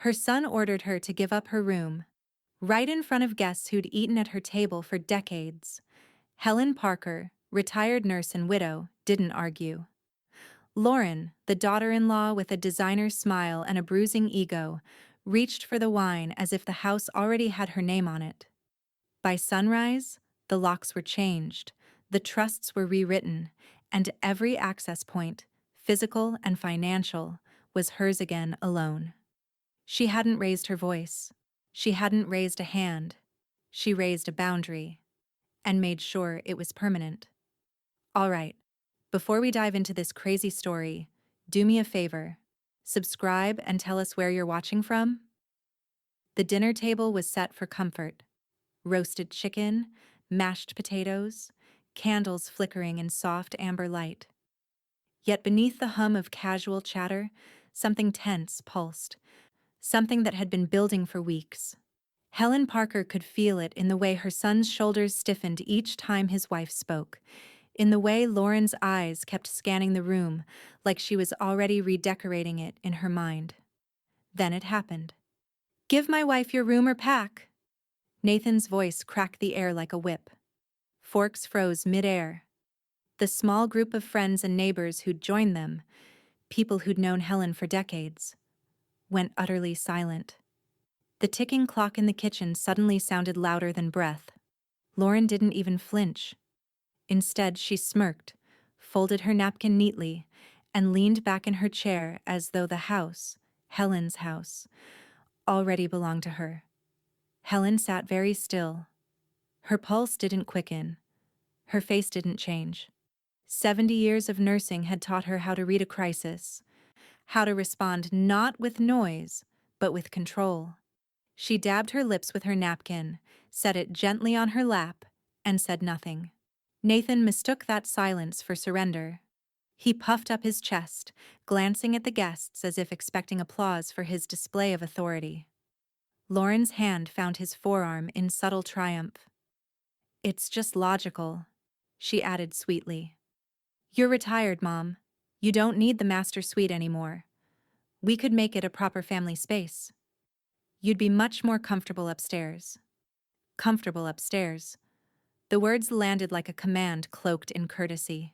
Her son ordered her to give up her room, right in front of guests who'd eaten at her table for decades. Helen Parker, retired nurse and widow, didn't argue. Lauren, the daughter-in-law with a designer smile and a bruising ego, reached for the wine as if the house already had her name on it. By sunrise, the locks were changed, the trusts were rewritten, and every access point, physical and financial, was hers again alone. She hadn't raised her voice. She hadn't raised a hand. She raised a boundary, and made sure it was permanent. All right, before we dive into this crazy story, do me a favor. Subscribe and tell us where you're watching from. The dinner table was set for comfort. Roasted chicken, mashed potatoes, candles flickering in soft amber light. Yet beneath the hum of casual chatter, something tense pulsed, something that had been building for weeks. Helen Parker could feel it in the way her son's shoulders stiffened each time his wife spoke, in the way Lauren's eyes kept scanning the room like she was already redecorating it in her mind. Then it happened. "Give my wife your room or pack." Nathan's voice cracked the air like a whip. Forks froze mid-air. The small group of friends and neighbors who'd joined them, people who'd known Helen for decades, went utterly silent. The ticking clock in the kitchen suddenly sounded louder than breath. Lauren didn't even flinch. Instead, she smirked, folded her napkin neatly, and leaned back in her chair as though the house, Helen's house, already belonged to her. Helen sat very still. Her pulse didn't quicken. Her face didn't change. 70 years of nursing had taught her how to read a crisis, how to respond not with noise, but with control. She dabbed her lips with her napkin, set it gently on her lap, and said nothing. Nathan mistook that silence for surrender. He puffed up his chest, glancing at the guests as if expecting applause for his display of authority. Lauren's hand found his forearm in subtle triumph. "It's just logical," she added sweetly. "You're retired, Mom. You don't need the master suite anymore. We could make it a proper family space. You'd be much more comfortable upstairs." Comfortable upstairs. The words landed like a command cloaked in courtesy.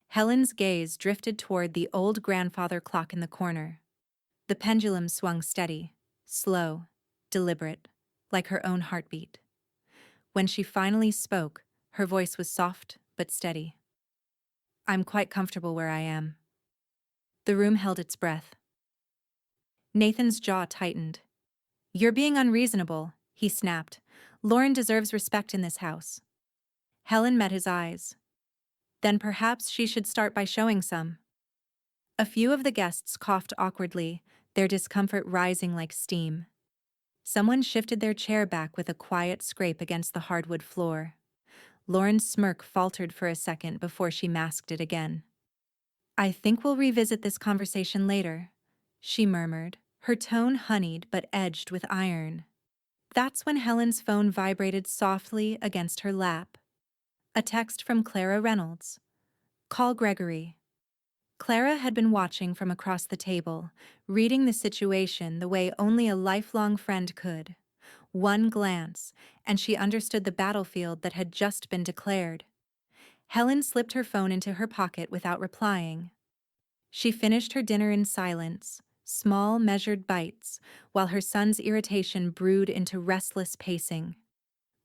Helen's gaze drifted toward the old grandfather clock in the corner. The pendulum swung steady, slow, deliberate, like her own heartbeat. When she finally spoke, her voice was soft but steady. "I'm quite comfortable where I am." The room held its breath. Nathan's jaw tightened. "You're being unreasonable," he snapped. "Lauren deserves respect in this house." Helen met his eyes. "Then perhaps she should start by showing some." A few of the guests coughed awkwardly, their discomfort rising like steam. Someone shifted their chair back with a quiet scrape against the hardwood floor. Lauren's smirk faltered for a second before she masked it again. "I think we'll revisit this conversation later," she murmured, her tone honeyed but edged with iron. That's when Helen's phone vibrated softly against her lap. A text from Clara Reynolds. "Call Gregory." Clara had been watching from across the table, reading the situation the way only a lifelong friend could. One glance, and she understood the battlefield that had just been declared. Helen slipped her phone into her pocket without replying. She finished her dinner in silence, small, measured bites, while her son's irritation brewed into restless pacing.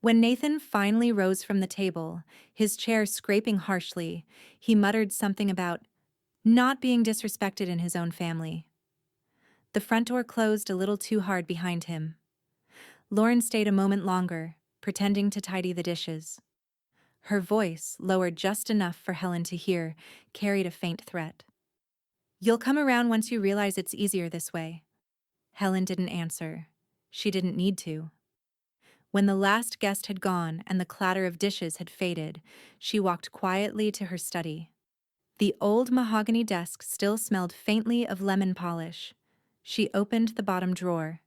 When Nathan finally rose from the table, his chair scraping harshly, he muttered something about not being disrespected in his own family. The front door closed a little too hard behind him. Lauren stayed a moment longer, pretending to tidy the dishes. Her voice, lowered just enough for Helen to hear, carried a faint threat. "You'll come around once you realize it's easier this way." Helen didn't answer. She didn't need to. When the last guest had gone and the clatter of dishes had faded, she walked quietly to her study. The old mahogany desk still smelled faintly of lemon polish. She opened the bottom drawer,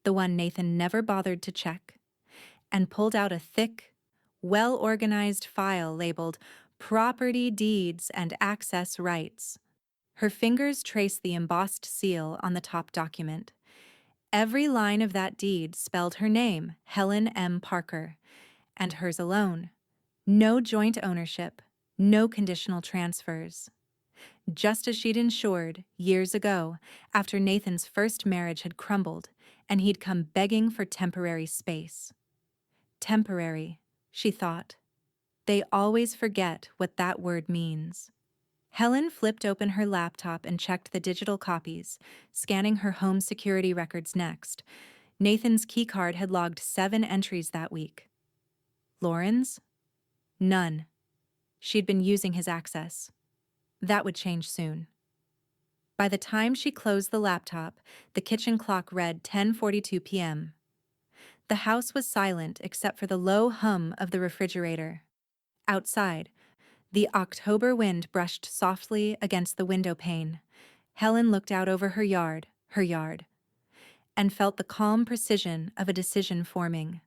the one Nathan never bothered to check, and pulled out a thick, well-organized file labeled Property Deeds and Access Rights. Her fingers traced the embossed seal on the top document. Every line of that deed spelled her name, Helen M. Parker, and hers alone. No joint ownership, no conditional transfers. Just as she'd ensured, years ago, after Nathan's first marriage had crumbled and he'd come begging for temporary space. Temporary, she thought. They always forget what that word means. Helen flipped open her laptop and checked the digital copies, scanning her home security records next. Nathan's keycard had logged 7 entries that week. Lauren's? None. She'd been using his access. That would change soon. By the time she closed the laptop, the kitchen clock read 10:42 p.m. The house was silent except for the low hum of the refrigerator. Outside, the October wind brushed softly against the window pane. Helen looked out over her yard, and felt the calm precision of a decision forming.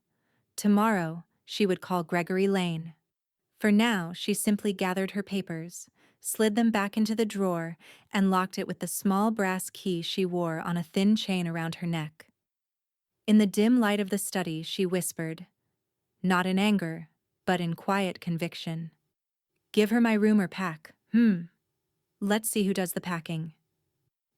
Tomorrow, she would call Gregory Lane. For now, she simply gathered her papers, slid them back into the drawer, and locked it with the small brass key she wore on a thin chain around her neck. In the dim light of the study, she whispered, not in anger, but in quiet conviction. Give her my room or pack. Let's see who does the packing.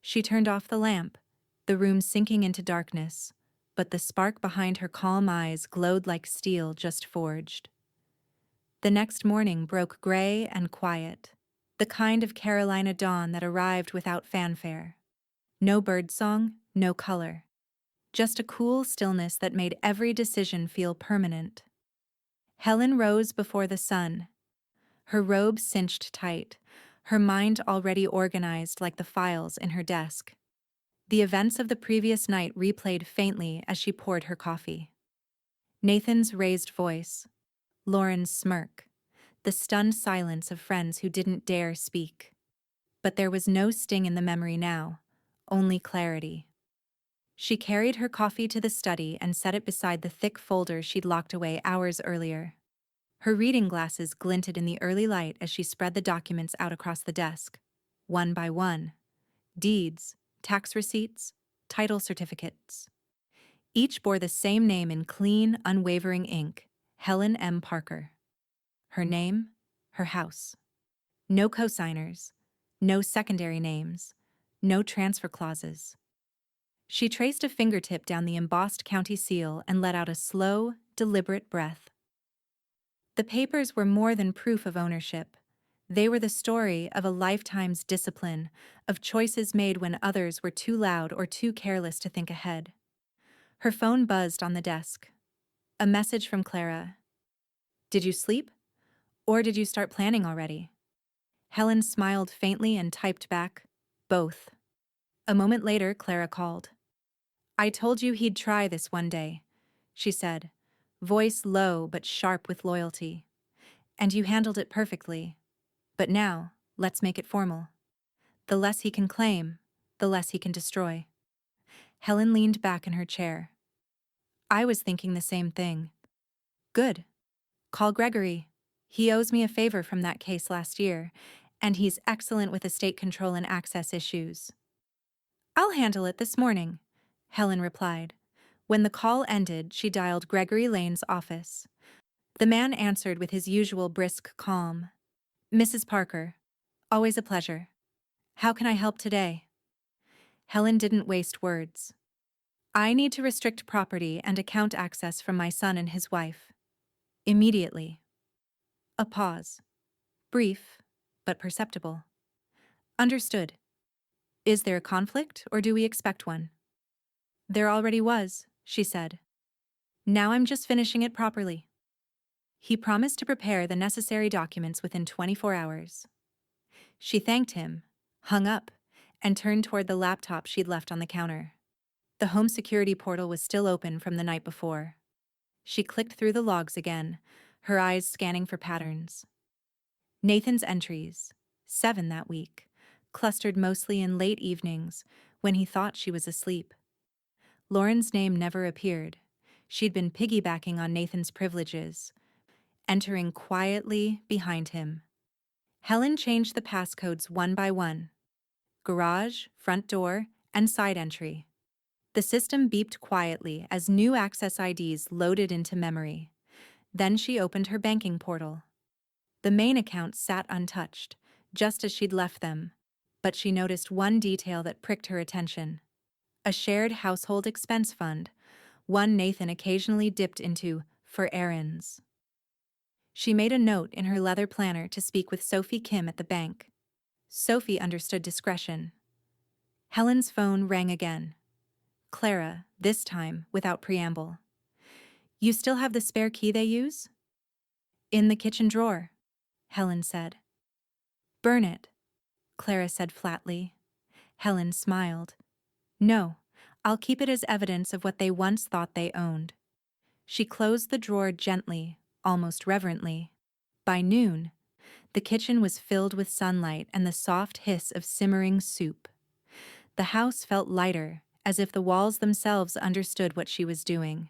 She turned off the lamp, the room sinking into darkness, but the spark behind her calm eyes glowed like steel just forged. The next morning broke gray and quiet, the kind of Carolina dawn that arrived without fanfare. No birdsong, no color. Just a cool stillness that made every decision feel permanent. Helen rose before the sun, her robe cinched tight, her mind already organized like the files in her desk. The events of the previous night replayed faintly as she poured her coffee. Nathan's raised voice, Lauren's smirk, the stunned silence of friends who didn't dare speak. But there was no sting in the memory now, only clarity. She carried her coffee to the study and set it beside the thick folder she'd locked away hours earlier. Her reading glasses glinted in the early light as she spread the documents out across the desk, one by one. Deeds, tax receipts, title certificates. Each bore the same name in clean, unwavering ink, Helen M. Parker. Her name, her house. No cosigners, no secondary names, no transfer clauses. She traced a fingertip down the embossed county seal and let out a slow, deliberate breath. The papers were more than proof of ownership. They were the story of a lifetime's discipline, of choices made when others were too loud or too careless to think ahead. Her phone buzzed on the desk. A message from Clara. Did you sleep? Or did you start planning already? Helen smiled faintly and typed back, both. A moment later, Clara called. I told you he'd try this one day, she said, voice low but sharp with loyalty. And you handled it perfectly. But now, let's make it formal. The less he can claim, the less he can destroy. Helen leaned back in her chair. I was thinking the same thing. Good. Call Gregory. He owes me a favor from that case last year, and he's excellent with estate control and access issues. I'll handle it this morning, Helen replied. When the call ended, she dialed Gregory Lane's office. The man answered with his usual brisk calm. Mrs. Parker, always a pleasure. How can I help today? Helen didn't waste words. I need to restrict property and account access from my son and his wife. Immediately. A pause. Brief, but perceptible. Understood. Is there a conflict, or do we expect one? There already was, she said. Now I'm just finishing it properly. He promised to prepare the necessary documents within 24 hours. She thanked him, hung up, and turned toward the laptop she'd left on the counter. The home security portal was still open from the night before. She clicked through the logs again, her eyes scanning for patterns. Nathan's entries, 7 that week, clustered mostly in late evenings when he thought she was asleep. Lauren's name never appeared. She'd been piggybacking on Nathan's privileges, entering quietly behind him. Helen changed the passcodes one by one. Garage, front door, and side entry. The system beeped quietly as new access IDs loaded into memory. Then she opened her banking portal. The main accounts sat untouched, just as she'd left them. But she noticed one detail that pricked her attention. A shared household expense fund, one Nathan occasionally dipped into for errands. She made a note in her leather planner to speak with Sophie Kim at the bank. Sophie understood discretion. Helen's phone rang again. Clara, this time without preamble. "You still have the spare key they use?" "In the kitchen drawer," Helen said. "Burn it," Clara said flatly. Helen smiled. "No, I'll keep it as evidence of what they once thought they owned." She closed the drawer gently, almost reverently. By noon, the kitchen was filled with sunlight and the soft hiss of simmering soup. The house felt lighter, as if the walls themselves understood what she was doing.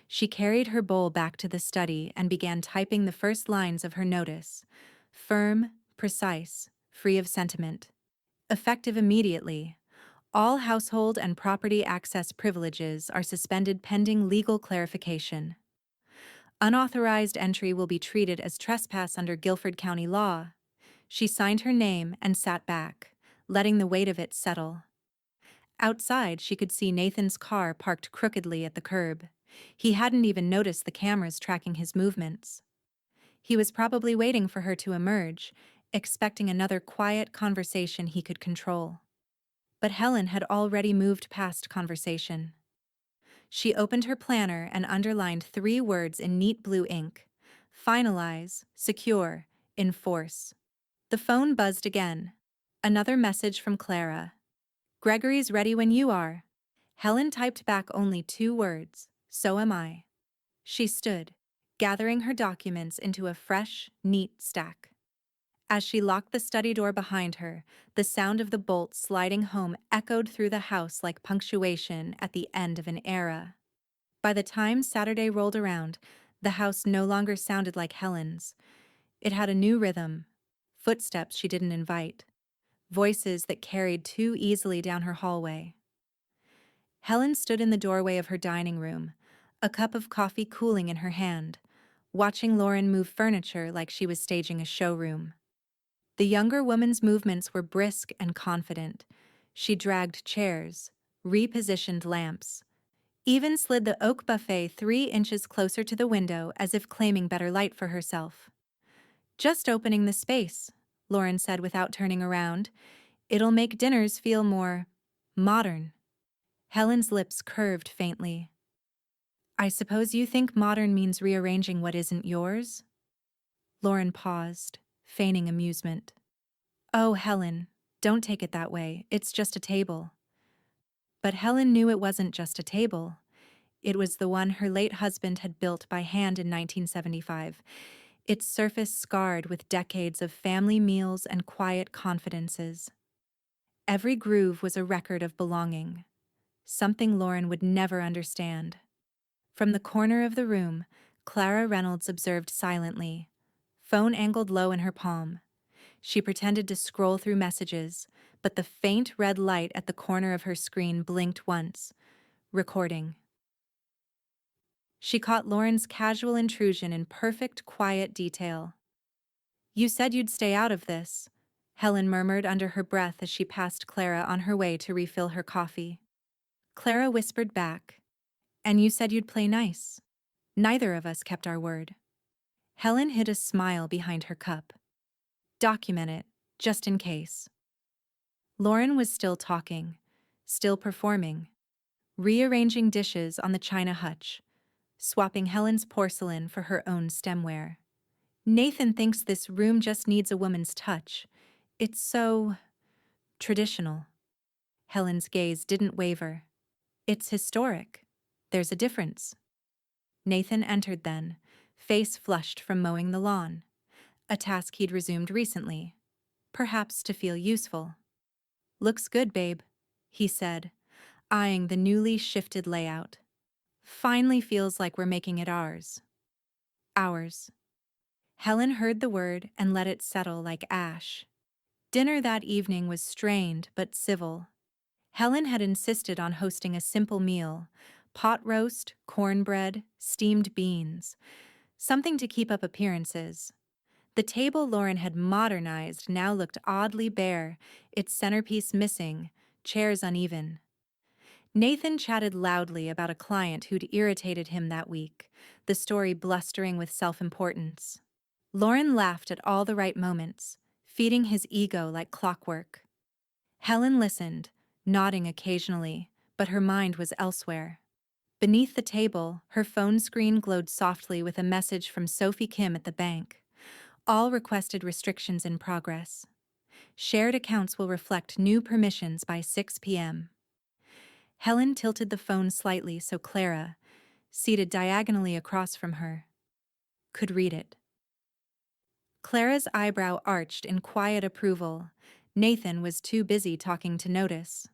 She carried her bowl back to the study and began typing the first lines of her notice. Firm, precise, free of sentiment. Effective immediately. All household and property access privileges are suspended pending legal clarification. Unauthorized entry will be treated as trespass under Guilford County law. She signed her name and sat back, letting the weight of it settle. Outside, she could see Nathan's car parked crookedly at the curb. He hadn't even noticed the cameras tracking his movements. He was probably waiting for her to emerge, expecting another quiet conversation he could control. But Helen had already moved past conversation. She opened her planner and underlined 3 words in neat blue ink: finalize, secure, enforce. The phone buzzed again. Another message from Clara. "Gregory's ready when you are." Helen typed back only 2 words: "So am I." She stood, gathering her documents into a fresh, neat stack. As she locked the study door behind her, the sound of the bolt sliding home echoed through the house like punctuation at the end of an era. By the time Saturday rolled around, the house no longer sounded like Helen's. It had a new rhythm, footsteps she didn't invite, voices that carried too easily down her hallway. Helen stood in the doorway of her dining room, a cup of coffee cooling in her hand, watching Lauren move furniture like she was staging a showroom. The younger woman's movements were brisk and confident. She dragged chairs, repositioned lamps, even slid the oak buffet 3 inches closer to the window as if claiming better light for herself. "Just opening the space," Lauren said without turning around. "It'll make dinners feel more modern." Helen's lips curved faintly. "I suppose you think modern means rearranging what isn't yours?" Lauren paused, feigning amusement. "Oh, Helen, don't take it that way. It's just a table." But Helen knew it wasn't just a table. It was the one her late husband had built by hand in 1975, its surface scarred with decades of family meals and quiet confidences. Every groove was a record of belonging, something Lauren would never understand. From the corner of the room, Clara Reynolds observed silently, phone angled low in her palm. She pretended to scroll through messages, but the faint red light at the corner of her screen blinked once, recording. She caught Lauren's casual intrusion in perfect, quiet detail. "You said you'd stay out of this," Helen murmured under her breath as she passed Clara on her way to refill her coffee. Clara whispered back, "And you said you'd play nice. Neither of us kept our word." Helen hid a smile behind her cup. "Document it, just in case." Lauren was still talking, still performing, rearranging dishes on the china hutch, swapping Helen's porcelain for her own stemware. "Nathan thinks this room just needs a woman's touch. It's so traditional." Helen's gaze didn't waver. "It's historic. There's a difference." Nathan entered then, face flushed from mowing the lawn, a task he'd resumed recently, perhaps to feel useful. "Looks good, babe," he said, eyeing the newly shifted layout. "Finally feels like we're making it ours." Ours. Helen heard the word and let it settle like ash. Dinner that evening was strained but civil. Helen had insisted on hosting a simple meal: pot roast, cornbread, steamed beans, something to keep up appearances. The table Lauren had modernized now looked oddly bare, its centerpiece missing, chairs uneven. Nathan chatted loudly about a client who'd irritated him that week, the story blustering with self-importance. Lauren laughed at all the right moments, feeding his ego like clockwork. Helen listened, nodding occasionally, but her mind was elsewhere. Beneath the table, her phone screen glowed softly with a message from Sophie Kim at the bank. All requested restrictions in progress. Shared accounts will reflect new permissions by 6 p.m. Helen tilted the phone slightly so Clara, seated diagonally across from her, could read it. Clara's eyebrow arched in quiet approval. Nathan was too busy talking to notice.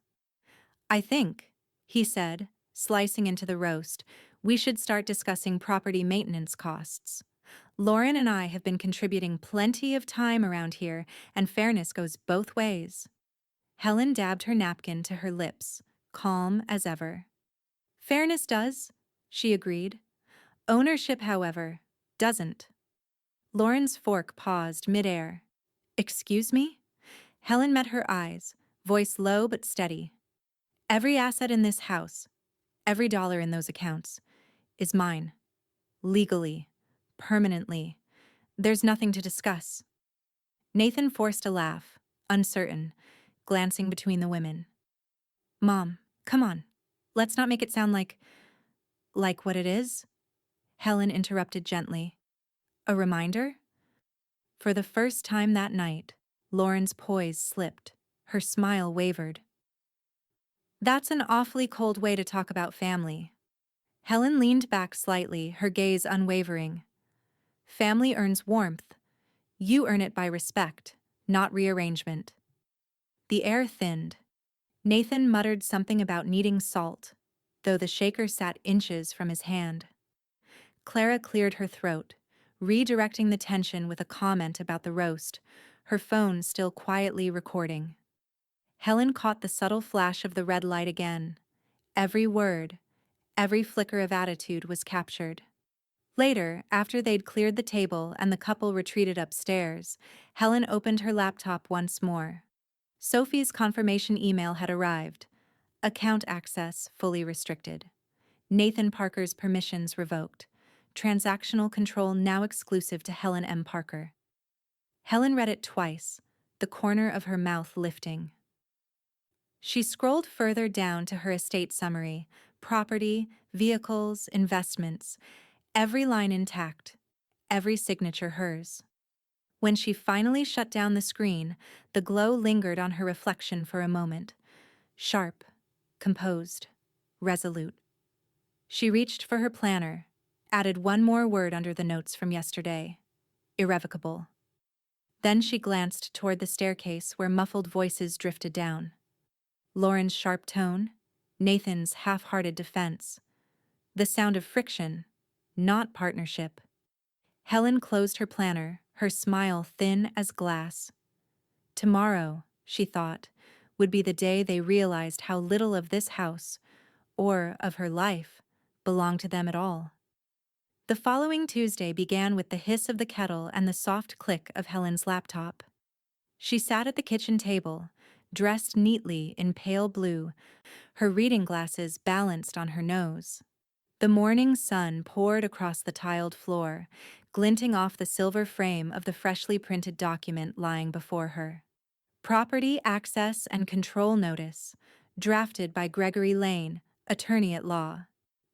"I think," he said, slicing into the roast, "we should start discussing property maintenance costs. Lauren and I have been contributing plenty of time around here, and fairness goes both ways." Helen dabbed her napkin to her lips, calm as ever. "Fairness does," she agreed. "Ownership, however, doesn't." Lauren's fork paused midair. "Excuse me?" Helen met her eyes, voice low but steady. "Every asset in this house, every dollar in those accounts, is mine. Legally. Permanently. There's nothing to discuss." Nathan forced a laugh, uncertain, glancing between the women. "Mom, come on. Let's not make it sound like what it is," Helen interrupted gently. "A reminder?" For the first time that night, Lauren's poise slipped. Her smile wavered. "That's an awfully cold way to talk about family." Helen leaned back slightly, her gaze unwavering. "Family earns warmth. You earn it by respect, not rearrangement." The air thinned. Nathan muttered something about needing salt, though the shaker sat inches from his hand. Clara cleared her throat, redirecting the tension with a comment about the roast, her phone still quietly recording. Helen caught the subtle flash of the red light again. Every word, every flicker of attitude was captured. Later, after they'd cleared the table and the couple retreated upstairs, Helen opened her laptop once more. Sophie's confirmation email had arrived. Account access fully restricted. Nathan Parker's permissions revoked. Transactional control now exclusive to Helen M. Parker. Helen read it twice, the corner of her mouth lifting. She scrolled further down to her estate summary: property, vehicles, investments, every line intact, every signature hers. When she finally shut down the screen, the glow lingered on her reflection for a moment. Sharp, composed, resolute. She reached for her planner, added one more word under the notes from yesterday: irrevocable. Then she glanced toward the staircase where muffled voices drifted down. Lauren's sharp tone, Nathan's half-hearted defense. The sound of friction, not partnership. Helen closed her planner, her smile thin as glass. Tomorrow, she thought, would be the day they realized how little of this house, or of her life, belonged to them at all. The following Tuesday began with the hiss of the kettle and the soft click of Helen's laptop. She sat at the kitchen table, dressed neatly in pale blue, her reading glasses balanced on her nose. The morning sun poured across the tiled floor, glinting off the silver frame of the freshly printed document lying before her. Property Access and Control Notice, drafted by Gregory Lane, attorney at law.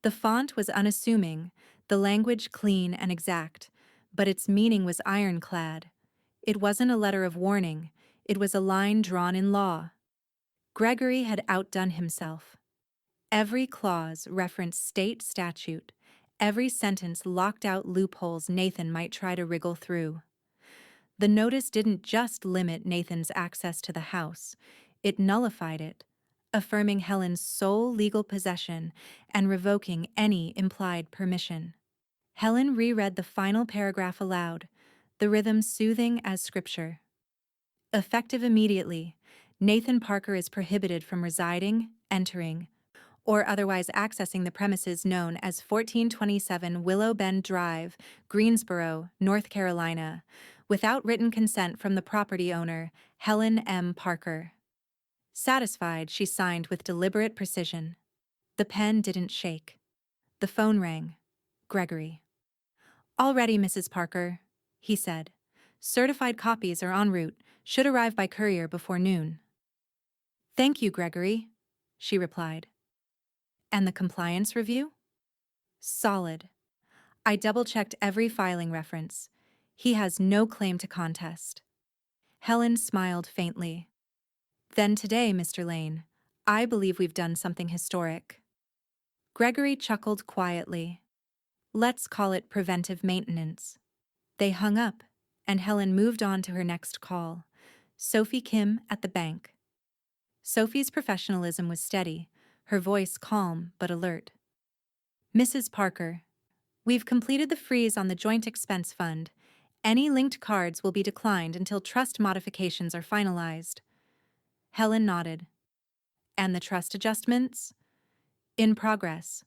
The font was unassuming, the language clean and exact, but its meaning was ironclad. It wasn't a letter of warning, it was a line drawn in law. Gregory had outdone himself. Every clause referenced state statute, every sentence locked out loopholes Nathan might try to wriggle through. The notice didn't just limit Nathan's access to the house, it nullified it, affirming Helen's sole legal possession and revoking any implied permission. Helen reread the final paragraph aloud, the rhythm soothing as scripture. Effective immediately, Nathan Parker is prohibited from residing, entering, or otherwise accessing the premises known as 1427 Willow Bend Drive, Greensboro, North Carolina, without written consent from the property owner, Helen M. Parker. Satisfied, she signed with deliberate precision. The pen didn't shake. The phone rang. Gregory. "All ready, Mrs. Parker," he said. "Certified copies are en route, should arrive by courier before noon." "Thank you, Gregory," she replied. "And the compliance review?" "Solid. I double-checked every filing reference. He has no claim to contest." Helen smiled faintly. "Then today, Mr. Lane, I believe we've done something historic." Gregory chuckled quietly. "Let's call it preventive maintenance." They hung up, and Helen moved on to her next call. Sophie Kim at the bank. Sophie's professionalism was steady, her voice calm but alert. "Mrs. Parker, we've completed the freeze on the joint expense fund. Any linked cards will be declined until trust modifications are finalized." Helen nodded. "And the trust adjustments?" "In progress.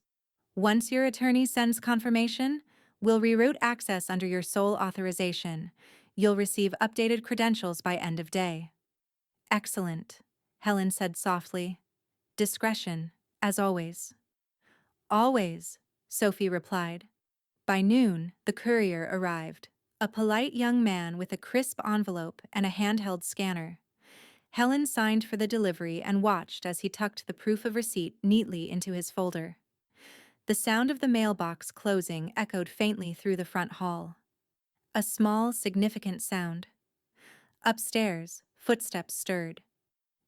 Once your attorney sends confirmation, we'll reroute access under your sole authorization. You'll receive updated credentials by end of day." "Excellent," Helen said softly. "Discretion, as always." "Always," Sophie replied. By noon, the courier arrived, a polite young man with a crisp envelope and a handheld scanner. Helen signed for the delivery and watched as he tucked the proof of receipt neatly into his folder. The sound of the mailbox closing echoed faintly through the front hall. A small, significant sound. Upstairs, footsteps stirred.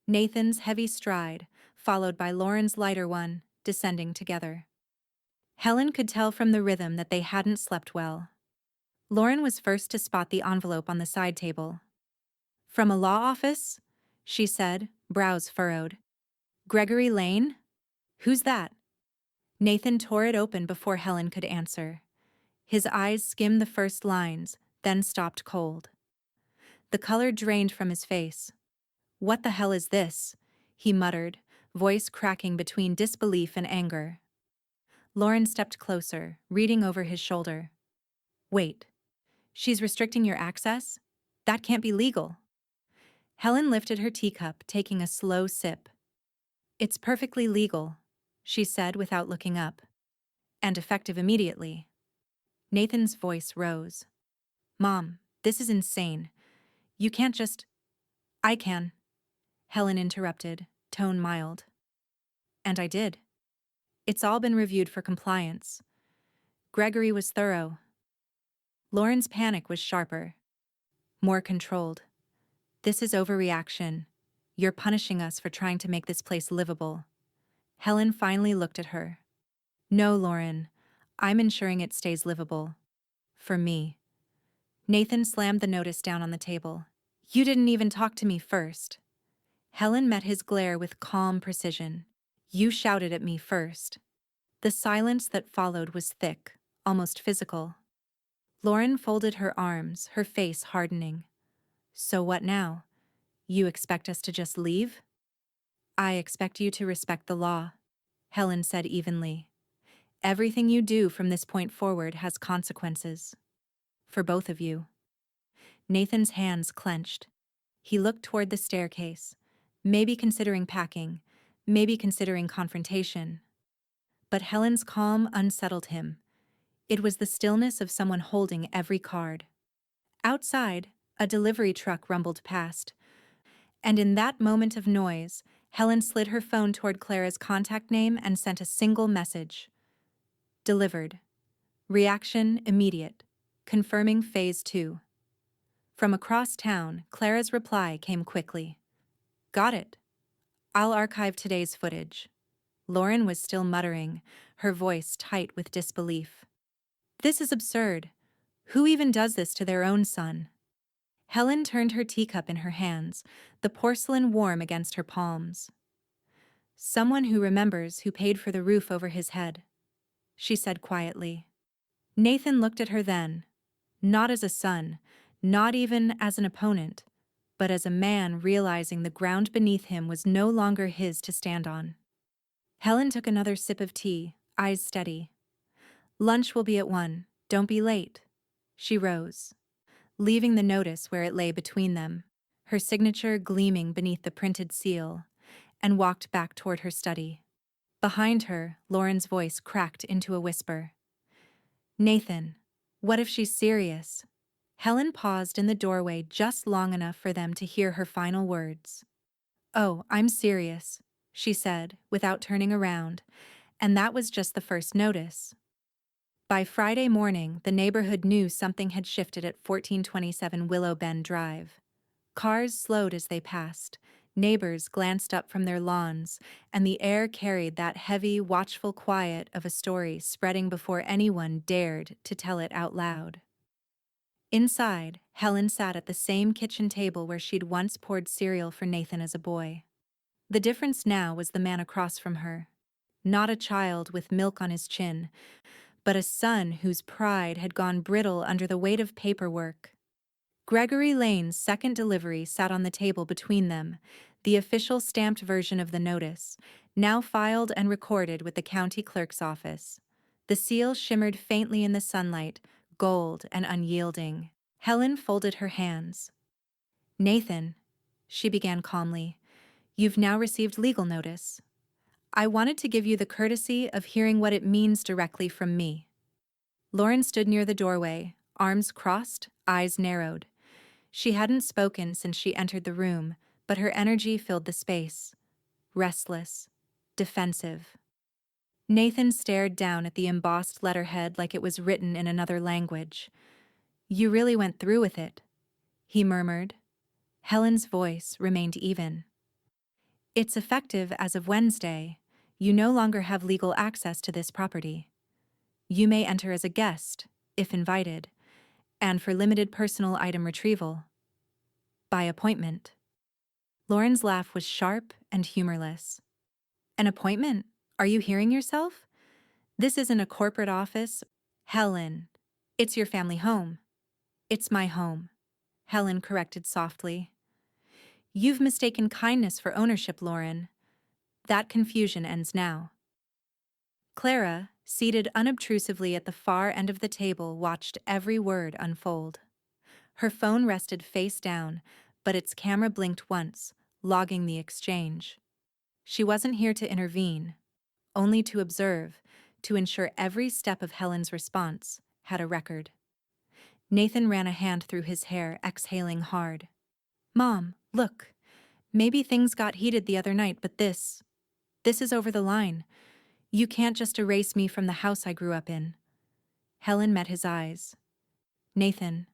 Nathan's heavy stride, followed by Lauren's lighter one, descending together. Helen could tell from the rhythm that they hadn't slept well. Lauren was first to spot the envelope on the side table. "From a law office?" she said, brows furrowed. "Gregory Lane? Who's that?" Nathan tore it open before Helen could answer. His eyes skimmed the first lines, then stopped cold. The color drained from his face. "What the hell is this?" he muttered, voice cracking between disbelief and anger. Lauren stepped closer, reading over his shoulder. "Wait. She's restricting your access? That can't be legal." Helen lifted her teacup, taking a slow sip. "It's perfectly legal," she said without looking up. "And effective immediately." Nathan's voice rose. "Mom, this is insane. You can't just—" "I can," Helen interrupted, tone mild. "And I did. It's all been reviewed for compliance. Gregory was thorough." Lauren's panic was sharper, more controlled. "This is overreaction. You're punishing us for trying to make this place livable." Helen finally looked at her. "No, Lauren. I'm ensuring it stays livable. For me." Nathan slammed the notice down on the table. "You didn't even talk to me first." Helen met his glare with calm precision. "You shouted at me first." The silence that followed was thick, almost physical. Lauren folded her arms, her face hardening. "So what now? You expect us to just leave?" "I expect you to respect the law," Helen said evenly. "Everything you do from this point forward has consequences. For both of you." Nathan's hands clenched. He looked toward the staircase, maybe considering packing, maybe considering confrontation. But Helen's calm unsettled him. It was the stillness of someone holding every card. Outside, a delivery truck rumbled past, and in that moment of noise, Helen slid her phone toward Clara's contact name and sent a single message. "Delivered. Reaction immediate. Confirming phase 2. From across town, Clara's reply came quickly. "Got it. I'll archive today's footage." Lauren was still muttering, her voice tight with disbelief. "This is absurd. Who even does this to their own son?" Helen turned her teacup in her hands, the porcelain warm against her palms. "Someone who remembers who paid for the roof over his head," she said quietly. Nathan looked at her then, not as a son, not even as an opponent, but as a man realizing the ground beneath him was no longer his to stand on. Helen took another sip of tea, eyes steady. "Lunch will be at 1, don't be late." She rose, leaving the notice where it lay between them, her signature gleaming beneath the printed seal, and walked back toward her study. Behind her, Lauren's voice cracked into a whisper. "Nathan, what if she's serious?" Helen paused in the doorway just long enough for them to hear her final words. "Oh, I'm serious," she said, without turning around, and that was just the first notice. By Friday morning, the neighborhood knew something had shifted at 1427 Willow Bend Drive. Cars slowed as they passed, neighbors glanced up from their lawns, and the air carried that heavy, watchful quiet of a story spreading before anyone dared to tell it out loud. Inside, Helen sat at the same kitchen table where she'd once poured cereal for Nathan as a boy. The difference now was the man across from her. Not a child with milk on his chin, but a son whose pride had gone brittle under the weight of paperwork. Gregory Lane's second delivery sat on the table between them, the official stamped version of the notice, now filed and recorded with the county clerk's office. The seal shimmered faintly in the sunlight, gold and unyielding. Helen folded her hands. "Nathan," she began calmly, "you've now received legal notice. I wanted to give you the courtesy of hearing what it means directly from me." Lauren stood near the doorway, arms crossed, eyes narrowed. She hadn't spoken since she entered the room, but her energy filled the space. Restless, defensive. Nathan stared down at the embossed letterhead like it was written in another language. "You really went through with it," he murmured. Helen's voice remained even. "It's effective as of Wednesday. You no longer have legal access to this property. You may enter as a guest, if invited, and for limited personal item retrieval. By appointment." Lauren's laugh was sharp and humorless. "An appointment? Are you hearing yourself? This isn't a corporate office." "Helen, it's your family home." "It's my home," Helen corrected softly. "You've mistaken kindness for ownership, Lauren. That confusion ends now." Clara, seated unobtrusively at the far end of the table, watched every word unfold. Her phone rested face down, but its camera blinked once, logging the exchange. She wasn't here to intervene, only to observe, to ensure every step of Helen's response had a record. Nathan ran a hand through his hair, exhaling hard. "Mom, look. Maybe things got heated the other night, but this is over the line. You can't just erase me from the house I grew up in." Helen met his eyes. "Nathan,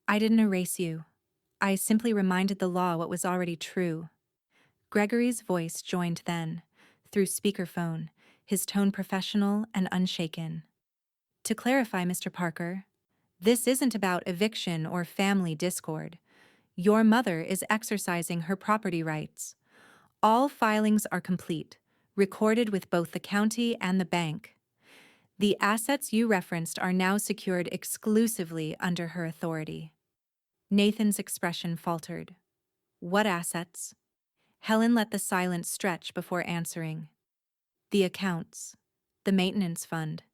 I didn't erase you. I simply reminded the law what was already true." Gregory's voice joined then, through speakerphone, his tone professional and unshaken. "To clarify, Mr. Parker, this isn't about eviction or family discord. Your mother is exercising her property rights. All filings are complete, recorded with both the county and the bank. The assets you referenced are now secured exclusively under her authority." Nathan's expression faltered. "What assets?" Helen let the silence stretch before answering. "The accounts, the maintenance fund,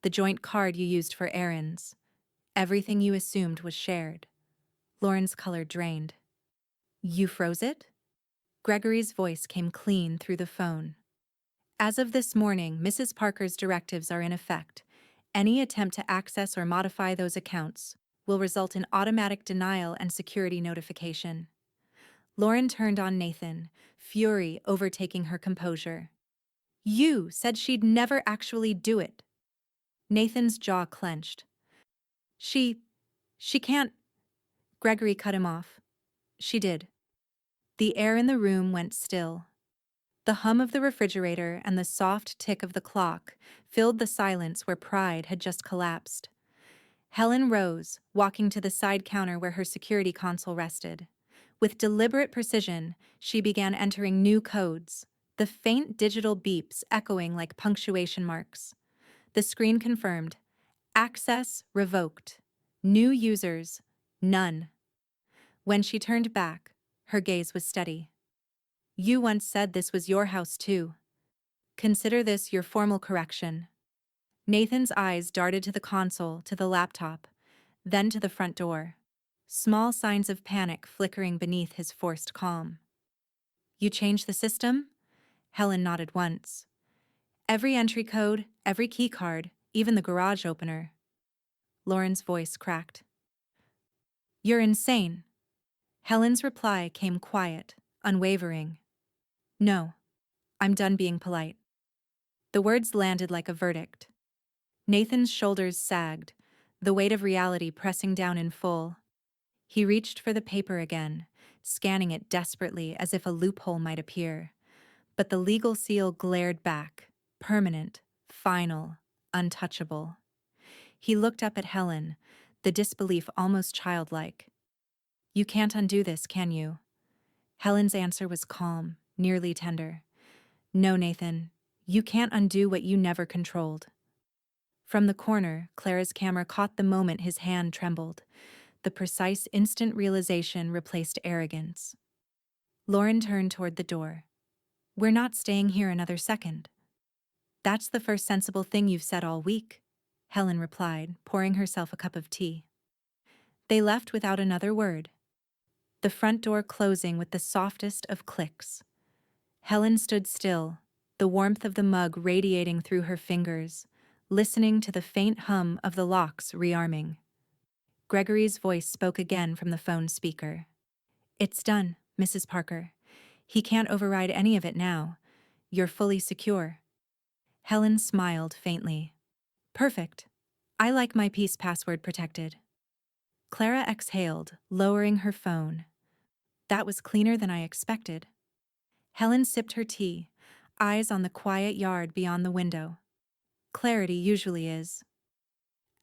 the joint card you used for errands. Everything you assumed was shared." Lauren's color drained. "You froze it?" Gregory's voice came clean through the phone. "As of this morning, Mrs. Parker's directives are in effect. Any attempt to access or modify those accounts will result in automatic denial and security notification." Lauren turned on Nathan, fury overtaking her composure. "You said she'd never actually do it." Nathan's jaw clenched. She can't." Gregory cut him off. "She did." The air in the room went still. The hum of the refrigerator and the soft tick of the clock filled the silence where pride had just collapsed. Helen rose, walking to the side counter where her security console rested. With deliberate precision, she began entering new codes, the faint digital beeps echoing like punctuation marks. The screen confirmed, "Access revoked. New users, none." When she turned back, Her gaze was steady. You once said this was your house too. Consider this your formal correction. Nathan's eyes darted to the console, to the laptop, then to the front door. Small signs of panic flickering beneath his forced calm. You changed the system? Helen nodded once. Every entry code, every key card, even the garage opener. Lauren's voice cracked. You're insane. Helen's reply came quiet, unwavering. No, I'm done being polite. The words landed like a verdict. Nathan's shoulders sagged, the weight of reality pressing down in full. He reached for the paper again, scanning it desperately as if a loophole might appear. But the legal seal glared back, permanent, final, untouchable. He looked up at Helen, the disbelief almost childlike. You can't undo this, can you? Helen's answer was calm, nearly tender. No, Nathan, you can't undo what you never controlled. From the corner, Clara's camera caught the moment his hand trembled. The precise instant realization replaced arrogance. Lauren turned toward the door. We're not staying here another second. That's the first sensible thing you've said all week, Helen replied, pouring herself a cup of tea. They left without another word, the front door closing with the softest of clicks. Helen stood still, the warmth of the mug radiating through her fingers, listening to the faint hum of the locks rearming. Gregory's voice spoke again from the phone speaker. It's done, Mrs. Parker. He can't override any of it now. You're fully secure. Helen smiled faintly. Perfect. I like my piece password protected. Clara exhaled, lowering her phone. That was cleaner than I expected. Helen sipped her tea, eyes on the quiet yard beyond the window. Clarity usually is.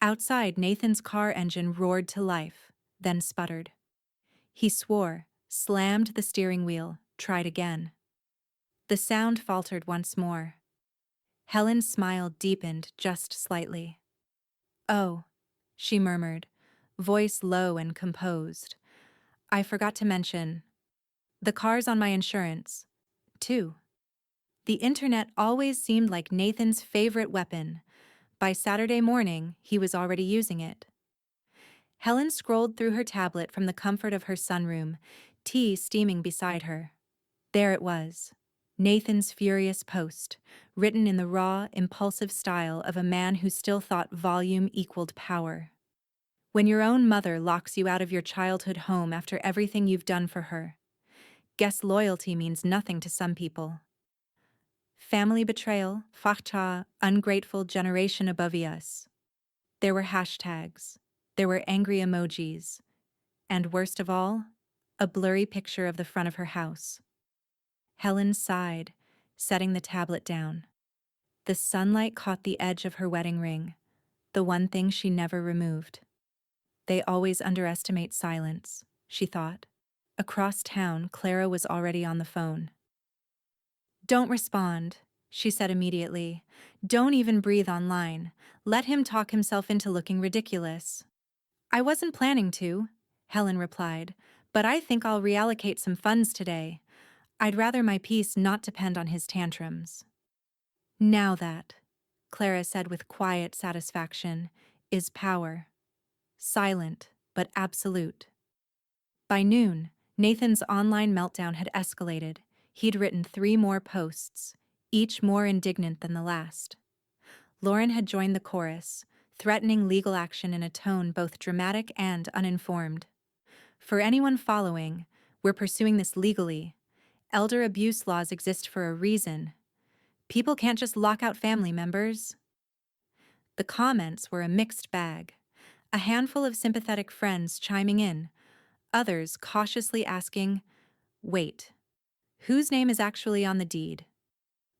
Outside, Nathan's car engine roared to life, then sputtered. He swore, slammed the steering wheel, tried again. The sound faltered once more. Helen's smile deepened just slightly. Oh, she murmured, voice low and composed. I forgot to mention. The car's on my insurance, too. The internet always seemed like Nathan's favorite weapon. By Saturday morning, he was already using it. Helen scrolled through her tablet from the comfort of her sunroom, tea steaming beside her. There it was. Nathan's furious post, written in the raw, impulsive style of a man who still thought volume equaled power. When your own mother locks you out of your childhood home after everything you've done for her, guess loyalty means nothing to some people. Family betrayal, facha, ungrateful generation above us. There were hashtags. There were angry emojis. And worst of all, a blurry picture of the front of her house. Helen sighed, setting the tablet down. The sunlight caught the edge of her wedding ring, the one thing she never removed. They always underestimate silence, she thought. Across town, Clara was already on the phone. Don't respond, she said immediately. Don't even breathe online. Let him talk himself into looking ridiculous. I wasn't planning to, Helen replied, but I think I'll reallocate some funds today. I'd rather my peace not depend on his tantrums. Now that, Clara said with quiet satisfaction, is power. Silent, but absolute. By noon, Nathan's online meltdown had escalated. He'd written 3 more posts, each more indignant than the last. Lauren had joined the chorus, threatening legal action in a tone both dramatic and uninformed. For anyone following, we're pursuing this legally. Elder abuse laws exist for a reason. People can't just lock out family members. The comments were a mixed bag. A handful of sympathetic friends chiming in, others cautiously asking, wait, whose name is actually on the deed?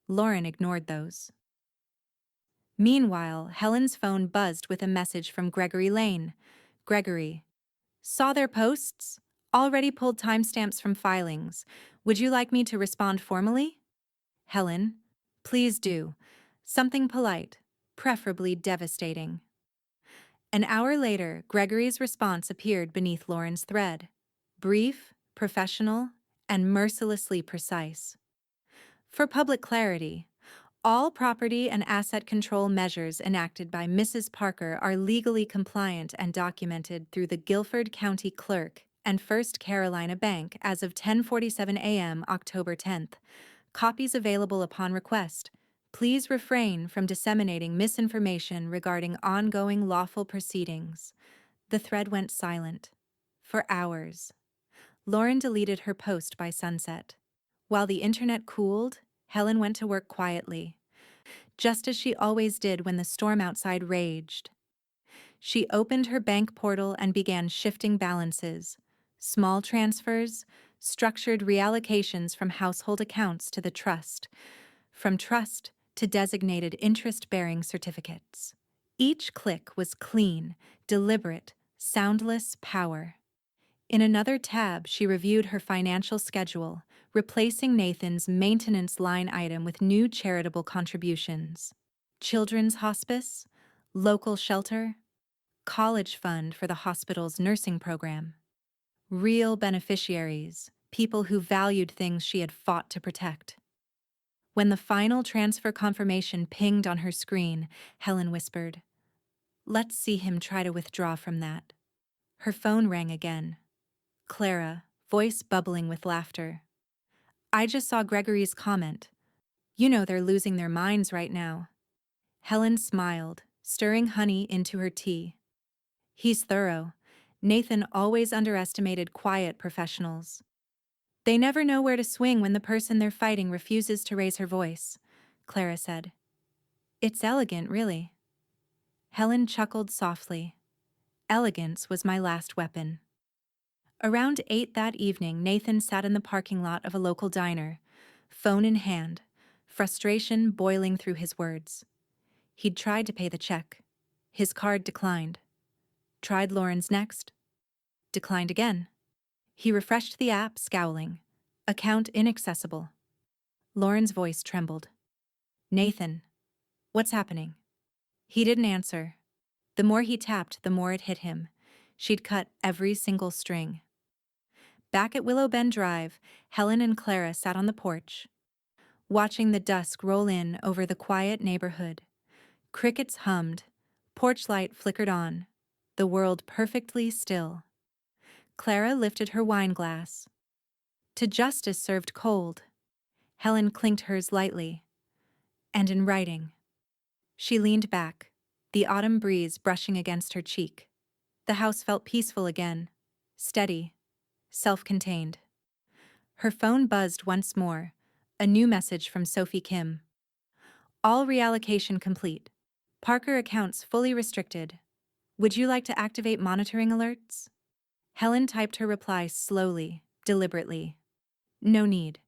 Lauren ignored those. Meanwhile, Helen's phone buzzed with a message from Gregory Lane. Gregory. Saw their posts? Already pulled timestamps from filings. Would you like me to respond formally? Helen. Please do. Something polite, preferably devastating. An hour later, Gregory's response appeared beneath Lauren's thread. Brief, professional, and mercilessly precise. For public clarity, all property and asset control measures enacted by Mrs. Parker are legally compliant and documented through the Guilford County Clerk and First Carolina Bank as of 10:47 a.m. October 10th. Copies available upon request. Please refrain from disseminating misinformation regarding ongoing lawful proceedings. The thread went silent. For hours. Lauren deleted her post by sunset. While the internet cooled, Helen went to work quietly, just as she always did when the storm outside raged. She opened her bank portal and began shifting balances, small transfers, structured reallocations from household accounts to the trust, from trust to designated interest-bearing certificates. Each click was clean, deliberate, soundless power. In another tab, she reviewed her financial schedule, replacing Nathan's maintenance line item with new charitable contributions. Children's hospice, local shelter, college fund for the hospital's nursing program. Real beneficiaries, people who valued things she had fought to protect. When the final transfer confirmation pinged on her screen, Helen whispered, "Let's see him try to withdraw from that." Her phone rang again. Clara, voice bubbling with laughter. "I just saw Gregory's comment. You know they're losing their minds right now." Helen smiled, stirring honey into her tea. "He's thorough. Nathan always underestimated quiet professionals. They never know where to swing when the person they're fighting refuses to raise her voice," Clara said. "It's elegant, really." Helen chuckled softly. "Elegance was my last weapon." Around 8 that evening, Nathan sat in the parking lot of a local diner, phone in hand, frustration boiling through his words. He'd tried to pay the check. His card declined. Tried Lauren's next. Declined again. He refreshed the app, scowling. Account inaccessible. Lauren's voice trembled. "Nathan, what's happening?" He didn't answer. The more he tapped, the more it hit him. She'd cut every single string. Back at Willow Bend Drive, Helen and Clara sat on the porch, watching the dusk roll in over the quiet neighborhood. Crickets hummed, porch light flickered on, the world perfectly still. Clara lifted her wine glass. To justice served cold. Helen clinked hers lightly. And in writing. She leaned back, the autumn breeze brushing against her cheek. The house felt peaceful again, steady, self-contained. Her phone buzzed once more, a new message from Sophie Kim. "All reallocation complete. Parker accounts fully restricted. Would you like to activate monitoring alerts?" Helen typed her reply slowly, deliberately. "No need.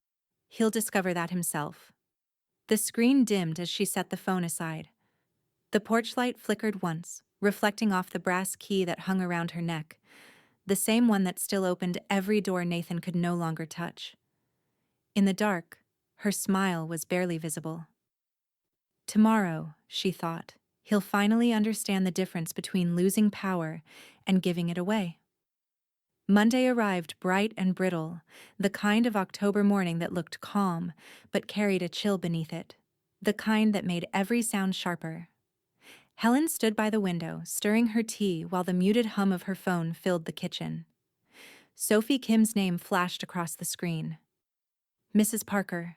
He'll discover that himself." The screen dimmed as she set the phone aside. The porch light flickered once, reflecting off the brass key that hung around her neck, the same one that still opened every door Nathan could no longer touch. In the dark, her smile was barely visible. Tomorrow, she thought, he'll finally understand the difference between losing power and giving it away. Monday arrived bright and brittle, the kind of October morning that looked calm but carried a chill beneath it, the kind that made every sound sharper. Helen stood by the window, stirring her tea while the muted hum of her phone filled the kitchen. Sophie Kim's name flashed across the screen. "Mrs. Parker,"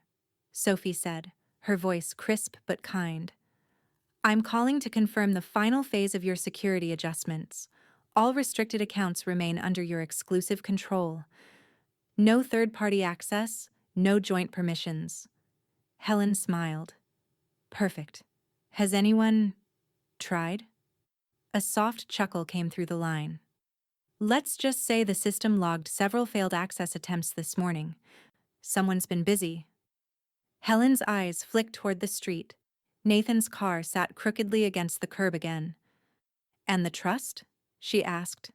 Sophie said, her voice crisp but kind. "I'm calling to confirm the final phase of your security adjustments. All restricted accounts remain under your exclusive control. No third-party access, no joint permissions." Helen smiled. "Perfect. Has anyone tried?" A soft chuckle came through the line. "Let's just say the system logged several failed access attempts this morning. Someone's been busy." Helen's eyes flicked toward the street. Nathan's car sat crookedly against the curb again. "And the trust?" she asked.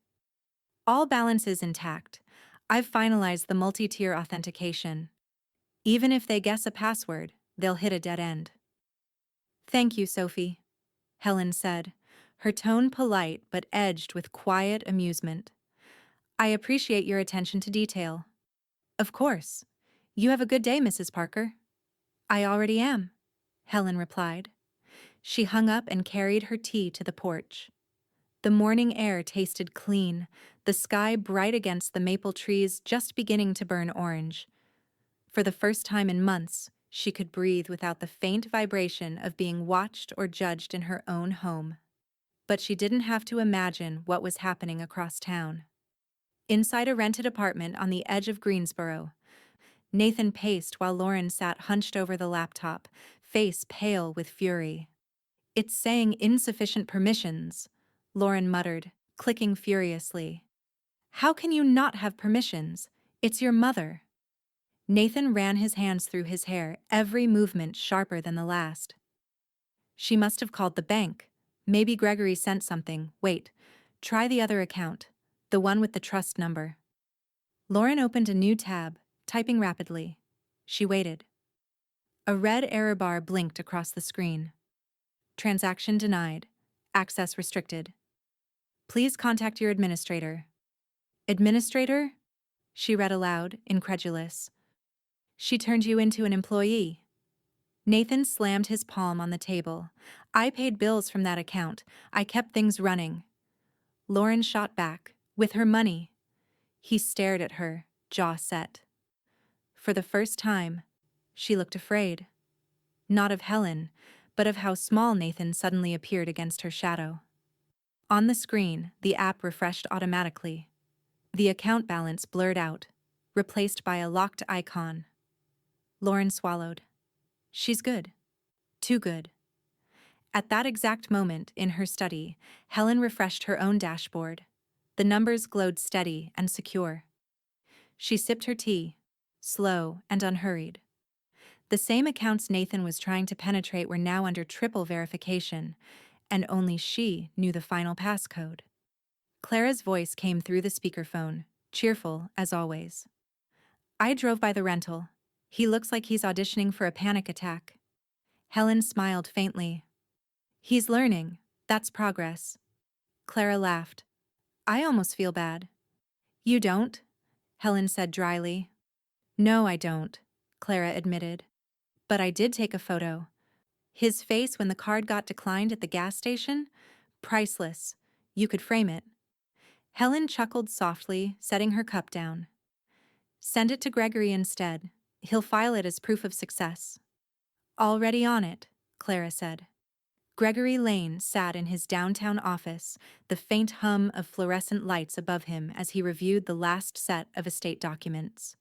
"All balances intact. I've finalized the multi-tier authentication. Even if they guess a password, they'll hit a dead end." "Thank you, Sophie," Helen said, her tone polite but edged with quiet amusement. "I appreciate your attention to detail." Of course. You have a good day, Mrs. Parker. I already am, Helen replied. She hung up and carried her tea to the porch. The morning air tasted clean, the sky bright against the maple trees just beginning to burn orange. For the first time in months, she could breathe without the faint vibration of being watched or judged in her own home. But she didn't have to imagine what was happening across town. Inside a rented apartment on the edge of Greensboro, Nathan paced while Lauren sat hunched over the laptop, face pale with fury. "It's saying insufficient permissions," Lauren muttered, clicking furiously. "How can you not have permissions? It's your mother." Nathan ran his hands through his hair, every movement sharper than the last. "She must have called the bank. Maybe Gregory sent something. Wait. Try the other account. The one with the trust number." Lauren opened a new tab, typing rapidly. She waited. A red error bar blinked across the screen. "Transaction denied. Access restricted. Please contact your administrator." "Administrator?" she read aloud, incredulous. "She turned you into an employee." Nathan slammed his palm on the table. "I paid bills from that account. I kept things running." Lauren shot back. "With her money." He stared at her, jaw set. For the first time, she looked afraid. Not of Helen, but of how small Nathan suddenly appeared against her shadow. On the screen, the app refreshed automatically. The account balance blurred out, replaced by a locked icon. Lauren swallowed. She's good. Too good. At that exact moment, in her study, Helen refreshed her own dashboard. The numbers glowed steady and secure. She sipped her tea, slow and unhurried. The same accounts Nathan was trying to penetrate were now under triple verification, and only she knew the final passcode. Clara's voice came through the speakerphone, cheerful as always. "I drove by the rental. He looks like he's auditioning for a panic attack." Helen smiled faintly. "He's learning. That's progress." Clara laughed. "I almost feel bad." "You don't?" Helen said dryly. "No, I don't," Clara admitted. "But I did take a photo. His face when the card got declined at the gas station? Priceless. You could frame it." Helen chuckled softly, setting her cup down. "Send it to Gregory instead. He'll file it as proof of success." "Already on it," Clara said. Gregory Lane sat in his downtown office, the faint hum of fluorescent lights above him as he reviewed the last set of estate documents.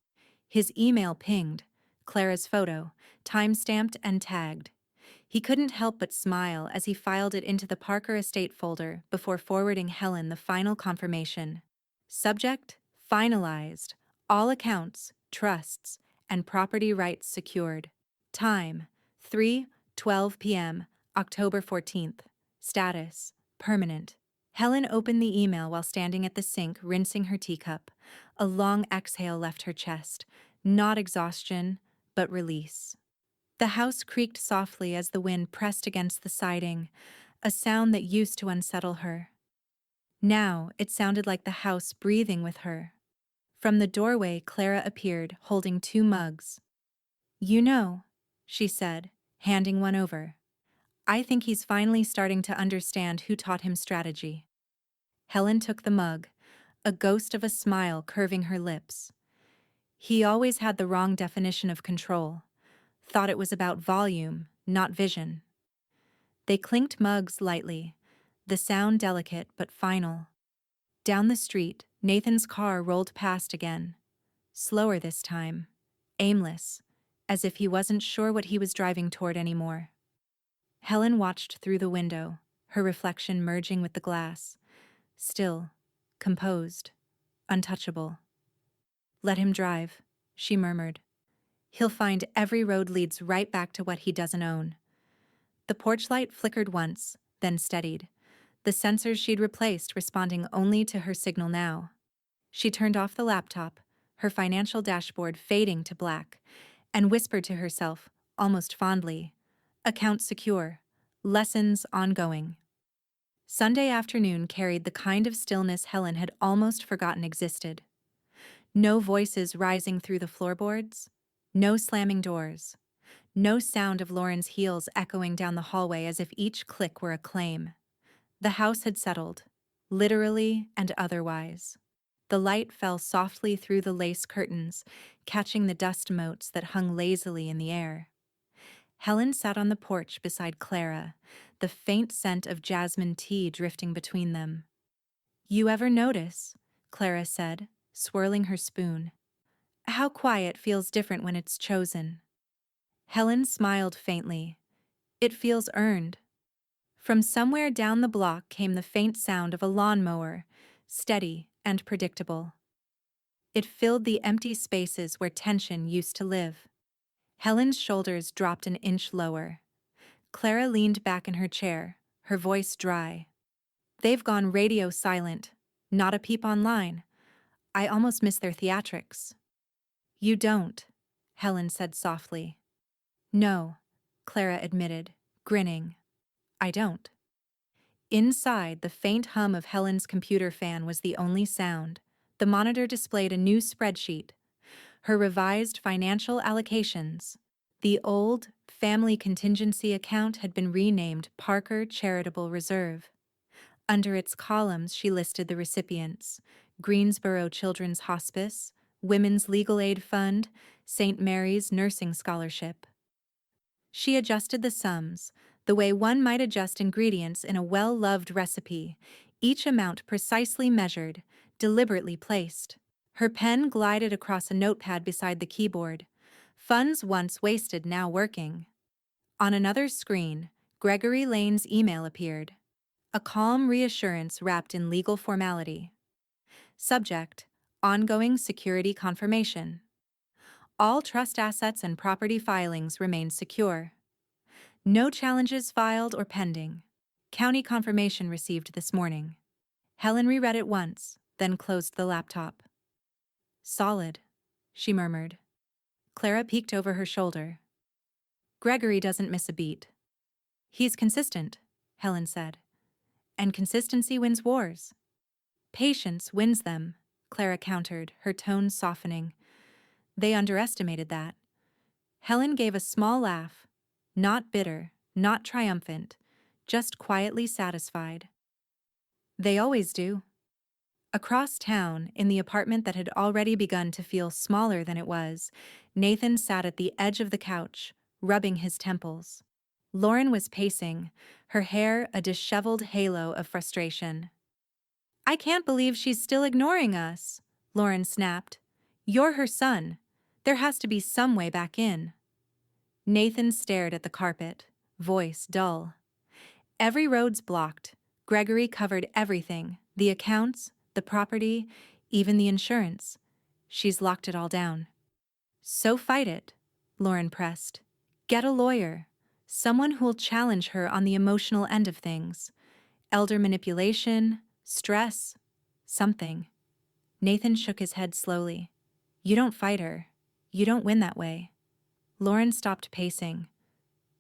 His email pinged, Clara's photo, time-stamped and tagged. He couldn't help but smile as he filed it into the Parker estate folder before forwarding Helen the final confirmation. Subject: finalized. All accounts, trusts, and property rights secured. Time: 3:12 p.m., October 14th. Status: permanent. Helen opened the email while standing at the sink rinsing her teacup. A long exhale left her chest. Not exhaustion, but release. The house creaked softly as the wind pressed against the siding, a sound that used to unsettle her. Now it sounded like the house breathing with her. From the doorway, Clara appeared, holding 2 mugs. "You know," she said, handing one over. "I think he's finally starting to understand who taught him strategy." Helen took the mug, a ghost of a smile curving her lips. He always had the wrong definition of control. Thought it was about volume, not vision. They clinked mugs lightly, the sound delicate but final. Down the street, Nathan's car rolled past again. Slower this time, aimless, as if he wasn't sure what he was driving toward anymore. Helen watched through the window, her reflection merging with the glass. Still, composed, untouchable. "Let him drive," she murmured. "He'll find every road leads right back to what he doesn't own." The porch light flickered once, then steadied, the sensors she'd replaced responding only to her signal now. She turned off the laptop, her financial dashboard fading to black, and whispered to herself, almost fondly, "Account secure. Lessons ongoing." Sunday afternoon carried the kind of stillness Helen had almost forgotten existed. No voices rising through the floorboards. No slamming doors. No sound of Lauren's heels echoing down the hallway as if each click were a claim. The house had settled, literally and otherwise. The light fell softly through the lace curtains, catching the dust motes that hung lazily in the air. Helen sat on the porch beside Clara, the faint scent of jasmine tea drifting between them. "You ever notice," Clara said, swirling her spoon, "how quiet feels different when it's chosen?" Helen smiled faintly. "It feels earned." From somewhere down the block came the faint sound of a lawnmower, steady and predictable. It filled the empty spaces where tension used to live. Helen's shoulders dropped an inch lower. Clara leaned back in her chair, her voice dry. "They've gone radio silent. Not a peep online. I almost miss their theatrics." "You don't," Helen said softly. "No," Clara admitted, grinning. "I don't." Inside, the faint hum of Helen's computer fan was the only sound. The monitor displayed a new spreadsheet. Her revised financial allocations. The old family contingency account had been renamed Parker Charitable Reserve. Under its columns, she listed the recipients: Greensboro Children's Hospice, Women's Legal Aid Fund, St. Mary's Nursing Scholarship. She adjusted the sums, the way one might adjust ingredients in a well-loved recipe, each amount precisely measured, deliberately placed. Her pen glided across a notepad beside the keyboard. Funds once wasted now working. On another screen, Gregory Lane's email appeared. A calm reassurance wrapped in legal formality. Subject: ongoing security confirmation. All trust assets and property filings remain secure. No challenges filed or pending. County confirmation received this morning. Helen reread it once, then closed the laptop. "Solid," she murmured. Clara peeked over her shoulder. "Gregory doesn't miss a beat." "He's consistent," Helen said. "And consistency wins wars." "Patience wins them," Clara countered, her tone softening. "They underestimated that." Helen gave a small laugh. Not bitter, not triumphant, just quietly satisfied. "They always do." Across town, in the apartment that had already begun to feel smaller than it was, Nathan sat at the edge of the couch, rubbing his temples. Lauren was pacing, her hair a disheveled halo of frustration. "I can't believe she's still ignoring us," Lauren snapped. "You're her son. There has to be some way back in." Nathan stared at the carpet, voice dull. "Every road's blocked. Gregory covered everything, the accounts, the property, even the insurance. She's locked it all down." "So fight it," Lauren pressed. "Get a lawyer. Someone who'll challenge her on the emotional end of things. Elder manipulation, stress, something." Nathan shook his head slowly. "You don't fight her. You don't win that way." Lauren stopped pacing.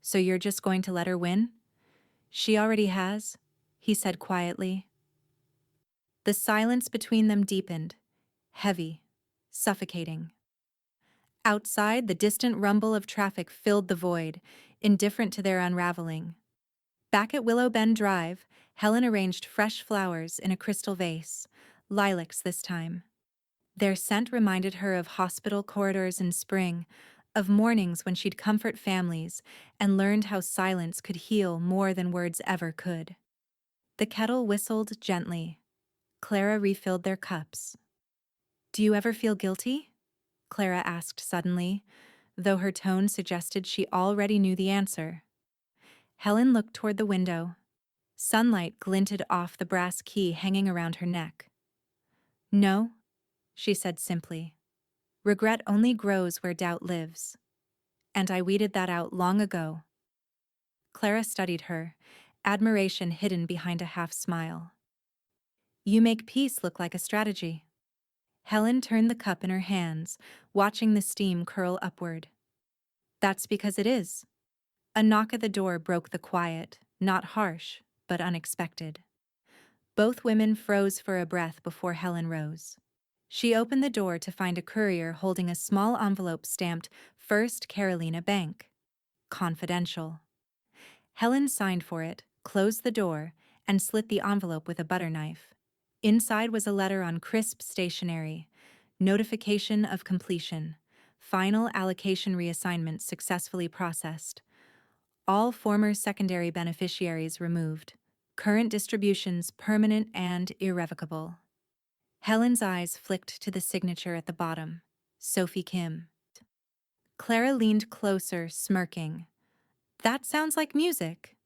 "So you're just going to let her win?" "She already has," he said quietly. The silence between them deepened, heavy, suffocating. Outside, the distant rumble of traffic filled the void, indifferent to their unraveling. Back at Willow Bend Drive, Helen arranged fresh flowers in a crystal vase, lilacs this time. Their scent reminded her of hospital corridors in spring, of mornings when she'd comfort families and learned how silence could heal more than words ever could. The kettle whistled gently. Clara refilled their cups. "Do you ever feel guilty?" Clara asked suddenly, though her tone suggested she already knew the answer. Helen looked toward the window. Sunlight glinted off the brass key hanging around her neck. "No," she said simply. "Regret only grows where doubt lives. And I weeded that out long ago." Clara studied her, admiration hidden behind a half-smile. "You make peace look like a strategy." Helen turned the cup in her hands, watching the steam curl upward. "That's because it is." A knock at the door broke the quiet, not harsh, but unexpected. Both women froze for a breath before Helen rose. She opened the door to find a courier holding a small envelope stamped First Carolina Bank. Confidential. Helen signed for it, closed the door, and slit the envelope with a butter knife. Inside was a letter on crisp stationery. Notification of completion. Final allocation reassignment successfully processed. All former secondary beneficiaries removed. Current distributions permanent and irrevocable. Helen's eyes flicked to the signature at the bottom. Sophie Kim. Clara leaned closer, smirking. That sounds like music.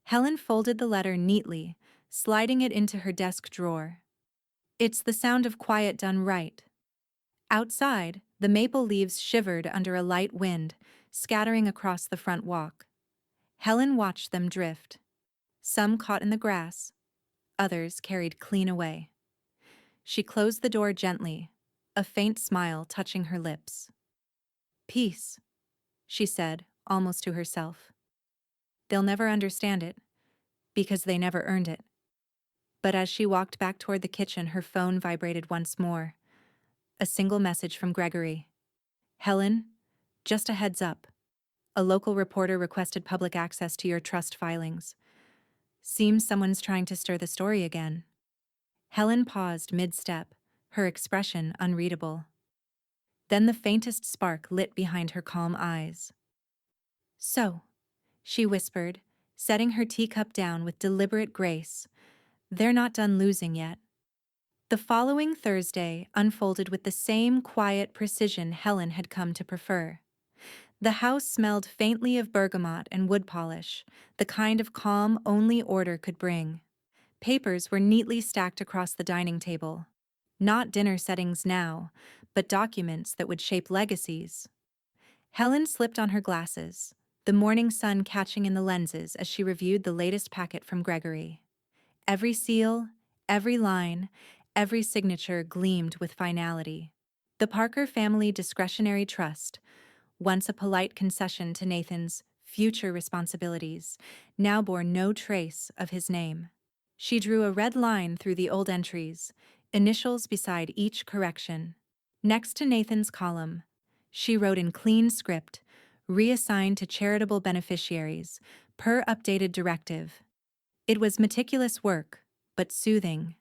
Helen folded the letter neatly, sliding it into her desk drawer. It's the sound of quiet done right. Outside, the maple leaves shivered under a light wind, scattering across the front walk. Helen watched them drift. Some caught in the grass, others carried clean away. She closed the door gently, a faint smile touching her lips. Peace, she said, almost to herself. They'll never understand it, because they never earned it. But as she walked back toward the kitchen, her phone vibrated once more. A single message from Gregory. Helen, just a heads up. A local reporter requested public access to your trust filings. Seems someone's trying to stir the story again. Helen paused mid-step, her expression unreadable. Then the faintest spark lit behind her calm eyes. So, she whispered, setting her teacup down with deliberate grace, they're not done losing yet. The following Thursday unfolded with the same quiet precision Helen had come to prefer. The house smelled faintly of bergamot and wood polish, the kind of calm only order could bring. Papers were neatly stacked across the dining table. Not dinner settings now, but documents that would shape legacies. Helen slipped on her glasses, the morning sun catching in the lenses as she reviewed the latest packet from Gregory. Every seal, every line, every signature gleamed with finality. The Parker Family Discretionary Trust, once a polite concession to Nathan's future responsibilities, now bore no trace of his name. She drew a red line through the old entries, initials beside each correction. Next to Nathan's column, she wrote in clean script, reassigned to charitable beneficiaries, per updated directive. It was meticulous work, but soothing.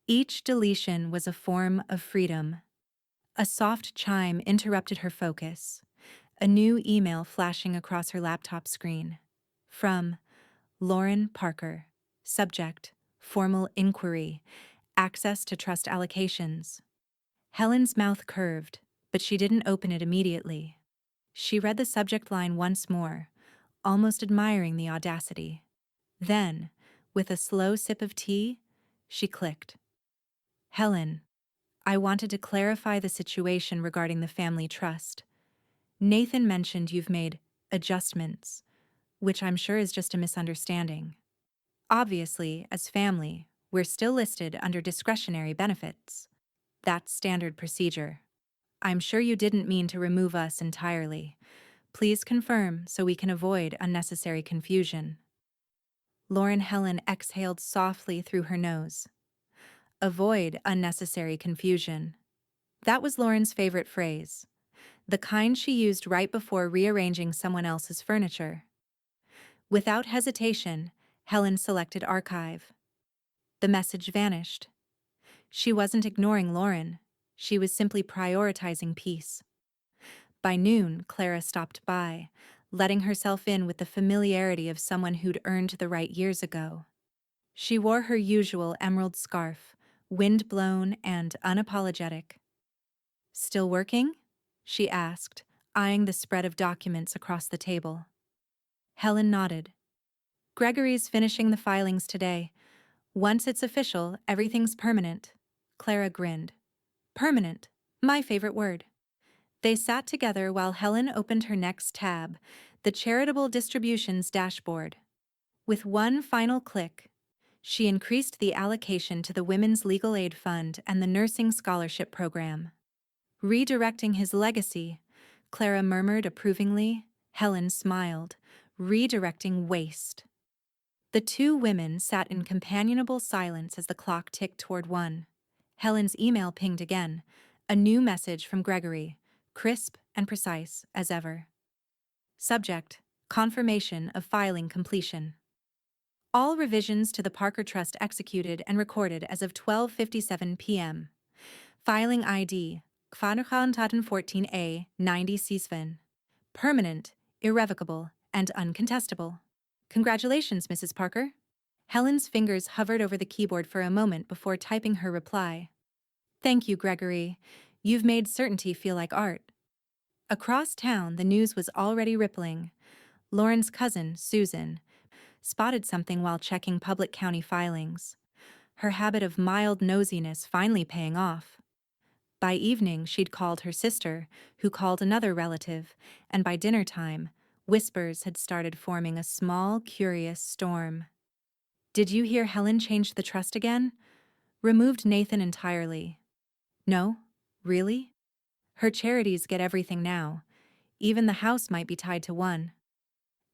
Each deletion was a form of freedom. A soft chime interrupted her focus, a new email flashing across her laptop screen. From Lauren Parker. Subject, formal inquiry, access to trust allocations. Helen's mouth curved, but she didn't open it immediately. She read the subject line once more, almost admiring the audacity. Then, with a slow sip of tea, she clicked. Helen, I wanted to clarify the situation regarding the family trust. Nathan mentioned you've made adjustments, which I'm sure is just a misunderstanding. Obviously, as family, we're still listed under discretionary benefits. That's standard procedure. I'm sure you didn't mean to remove us entirely. Please confirm so we can avoid unnecessary confusion. Lauren Helen exhaled softly through her nose. Avoid unnecessary confusion. That was Lauren's favorite phrase, the kind she used right before rearranging someone else's furniture. Without hesitation, Helen selected archive. The message vanished. She wasn't ignoring Lauren. She was simply prioritizing peace. By noon, Clara stopped by, letting herself in with the familiarity of someone who'd earned the right years ago. She wore her usual emerald scarf, wind-blown and unapologetic. Still working? She asked, eyeing the spread of documents across the table. Helen nodded. Gregory's finishing the filings today. Once it's official, everything's permanent. Clara grinned. Permanent. My favorite word. They sat together while Helen opened her next tab, the Charitable Distributions dashboard. With one final click, she increased the allocation to the Women's Legal Aid Fund and the Nursing Scholarship Program. Redirecting his legacy, Clara murmured approvingly. Helen smiled. Redirecting waste. The two women sat in companionable silence as the clock ticked toward 1. Helen's email pinged again. A new message from Gregory, crisp and precise as ever. Subject: confirmation of filing completion. All revisions to the Parker Trust executed and recorded as of 12:57 p.m. Filing ID: 414A 90 CSVN. Permanent, irrevocable, and uncontestable. Congratulations, Mrs. Parker. Helen's fingers hovered over the keyboard for a moment before typing her reply. Thank you, Gregory. You've made certainty feel like art. Across town, the news was already rippling. Lauren's cousin, Susan, spotted something while checking public county filings. Her habit of mild nosiness finally paying off. By evening, she'd called her sister, who called another relative, and by dinner time, whispers had started forming a small, curious storm. Did you hear Helen changed the trust again? Removed Nathan entirely. No? Really? Her charities get everything now. Even the house might be tied to one.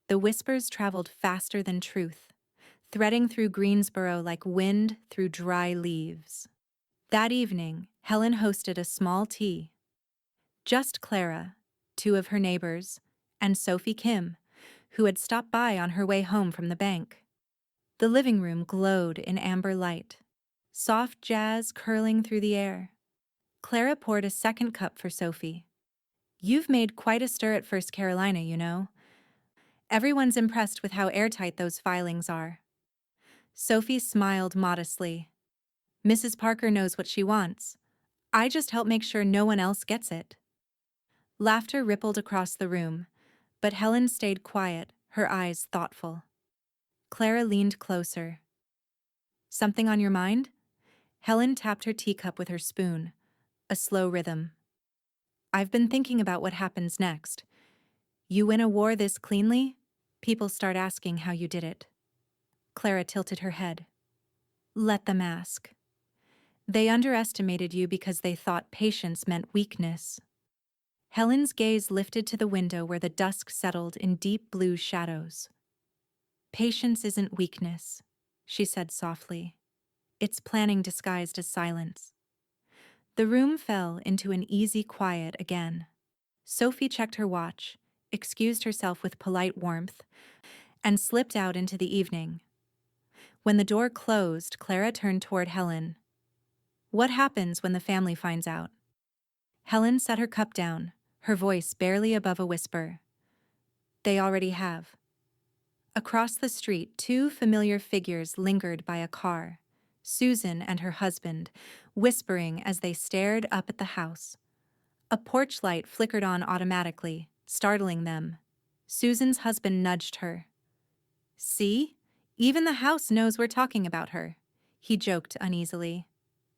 The whispers traveled faster than truth, threading through Greensboro like wind through dry leaves. That evening, Helen hosted a small tea. Just Clara, two of her neighbors, and Sophie Kim, who had stopped by on her way home from the bank. The living room glowed in amber light, soft jazz curling through the air. Clara poured a second cup for Sophie. You've made quite a stir at First Carolina, you know. Everyone's impressed with how airtight those filings are. Sophie smiled modestly. Mrs. Parker knows what she wants. I just help make sure no one else gets it. Laughter rippled across the room, but Helen stayed quiet, her eyes thoughtful. Clara leaned closer. Something on your mind? Helen tapped her teacup with her spoon, a slow rhythm. I've been thinking about what happens next. You win a war this cleanly, people start asking how you did it. Clara tilted her head. Let them ask. They underestimated you because they thought patience meant weakness. Helen's gaze lifted to the window where the dusk settled in deep blue shadows. Patience isn't weakness, she said softly. It's planning disguised as silence. The room fell into an easy quiet again. Sophie checked her watch, excused herself with polite warmth, and slipped out into the evening. When the door closed, Clara turned toward Helen. What happens when the family finds out? Helen set her cup down, her voice barely above a whisper. They already have. Across the street, two familiar figures lingered by a car, Susan and her husband, whispering as they stared up at the house. A porch light flickered on automatically, startling them. Susan's husband nudged her. See? Even the house knows we're talking about her, he joked uneasily.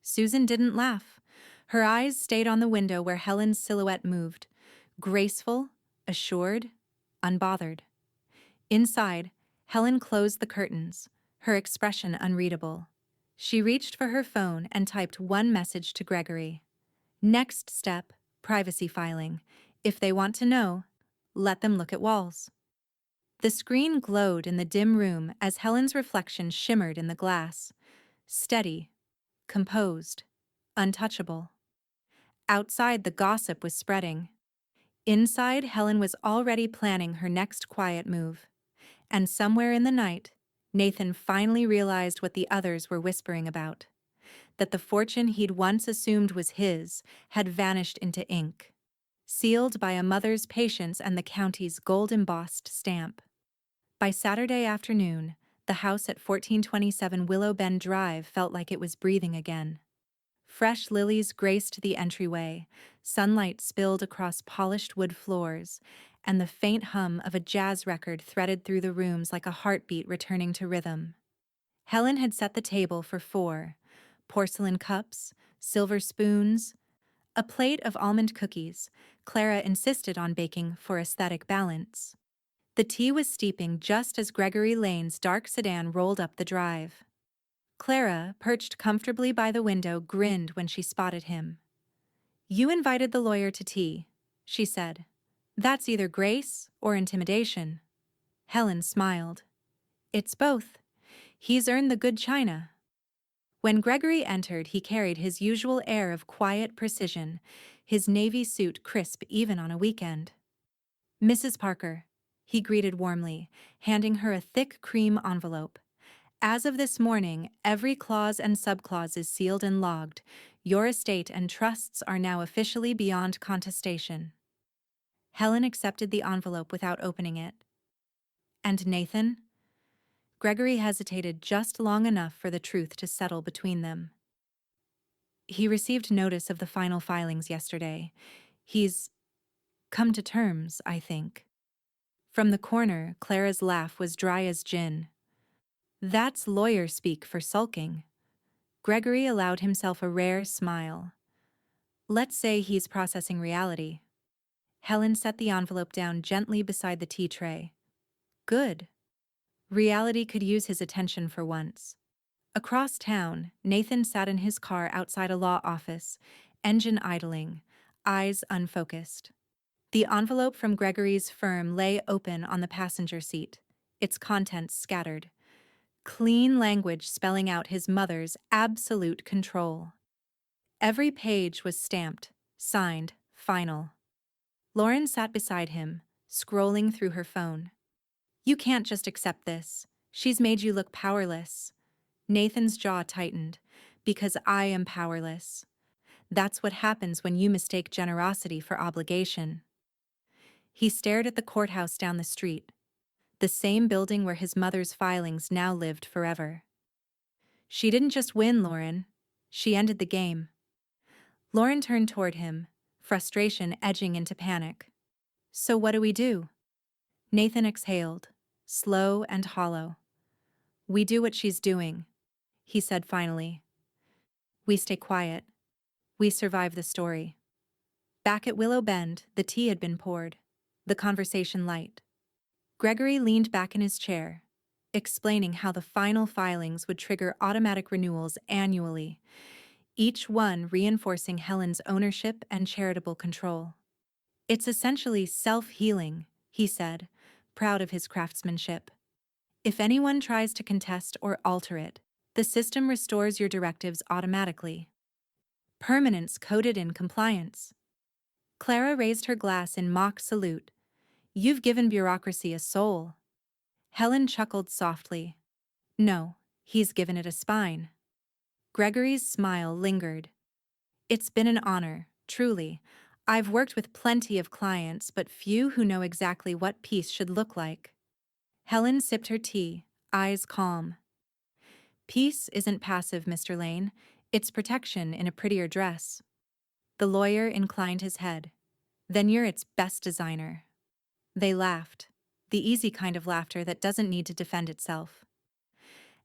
Susan didn't laugh. Her eyes stayed on the window where Helen's silhouette moved, graceful, assured, unbothered. Inside, Helen closed the curtains, her expression unreadable. She reached for her phone and typed one message to Gregory. Next step, privacy filing. If they want to know, let them look at walls. The screen glowed in the dim room as Helen's reflection shimmered in the glass. Steady, composed, untouchable. Outside, the gossip was spreading. Inside, Helen was already planning her next quiet move. And somewhere in the night, Nathan finally realized what the others were whispering about. That the fortune he'd once assumed was his had vanished into ink, sealed by a mother's patience and the county's gold-embossed stamp. By Saturday afternoon, the house at 1427 Willow Bend Drive felt like it was breathing again. Fresh lilies graced the entryway, sunlight spilled across polished wood floors, and the faint hum of a jazz record threaded through the rooms like a heartbeat returning to rhythm. Helen had set the table for 4, porcelain cups, silver spoons, a plate of almond cookies. Clara insisted on baking for aesthetic balance. The tea was steeping just as Gregory Lane's dark sedan rolled up the drive. Clara, perched comfortably by the window, grinned when she spotted him. You invited the lawyer to tea, she said. That's either grace or intimidation. Helen smiled. It's both. He's earned the good china. When Gregory entered, he carried his usual air of quiet precision, his navy suit crisp even on a weekend. "Mrs. Parker," he greeted warmly, handing her a thick cream envelope. "As of this morning, every clause and subclause is sealed and logged. Your estate and trusts are now officially beyond contestation." Helen accepted the envelope without opening it. "And Nathan?" Gregory hesitated just long enough for the truth to settle between them. "He received notice of the final filings yesterday. He's come to terms, I think." From the corner, Clara's laugh was dry as gin. "That's lawyer speak for sulking." Gregory allowed himself a rare smile. "Let's say he's processing reality." Helen set the envelope down gently beside the tea tray. "Good. Reality could use his attention for once." Across town, Nathan sat in his car outside a law office, engine idling, eyes unfocused. The envelope from Gregory's firm lay open on the passenger seat, its contents scattered. Clean language spelling out his mother's absolute control. Every page was stamped, signed, final. Lauren sat beside him, scrolling through her phone. "You can't just accept this. She's made you look powerless." Nathan's jaw tightened. "Because I am powerless. That's what happens when you mistake generosity for obligation." He stared at the courthouse down the street, the same building where his mother's filings now lived forever. "She didn't just win, Lauren. She ended the game." Lauren turned toward him, frustration edging into panic. "So what do we do?" Nathan exhaled, slow and hollow. "We do what she's doing," he said finally. "We stay quiet. We survive the story." Back at Willow Bend, the tea had been poured, the conversation light. Gregory leaned back in his chair, explaining how the final filings would trigger automatic renewals annually, each one reinforcing Helen's ownership and charitable control. "It's essentially self-healing," he said, proud of his craftsmanship. "If anyone tries to contest or alter it, the system restores your directives automatically. Permanence coded in compliance." Clara raised her glass in mock salute. "You've given bureaucracy a soul." Helen chuckled softly. "No, he's given it a spine." Gregory's smile lingered. "It's been an honor, truly. I've worked with plenty of clients, but few who know exactly what peace should look like." Helen sipped her tea, eyes calm. "Peace isn't passive, Mr. Lane. It's protection in a prettier dress." The lawyer inclined his head. "Then you're its best designer." They laughed, the easy kind of laughter that doesn't need to defend itself.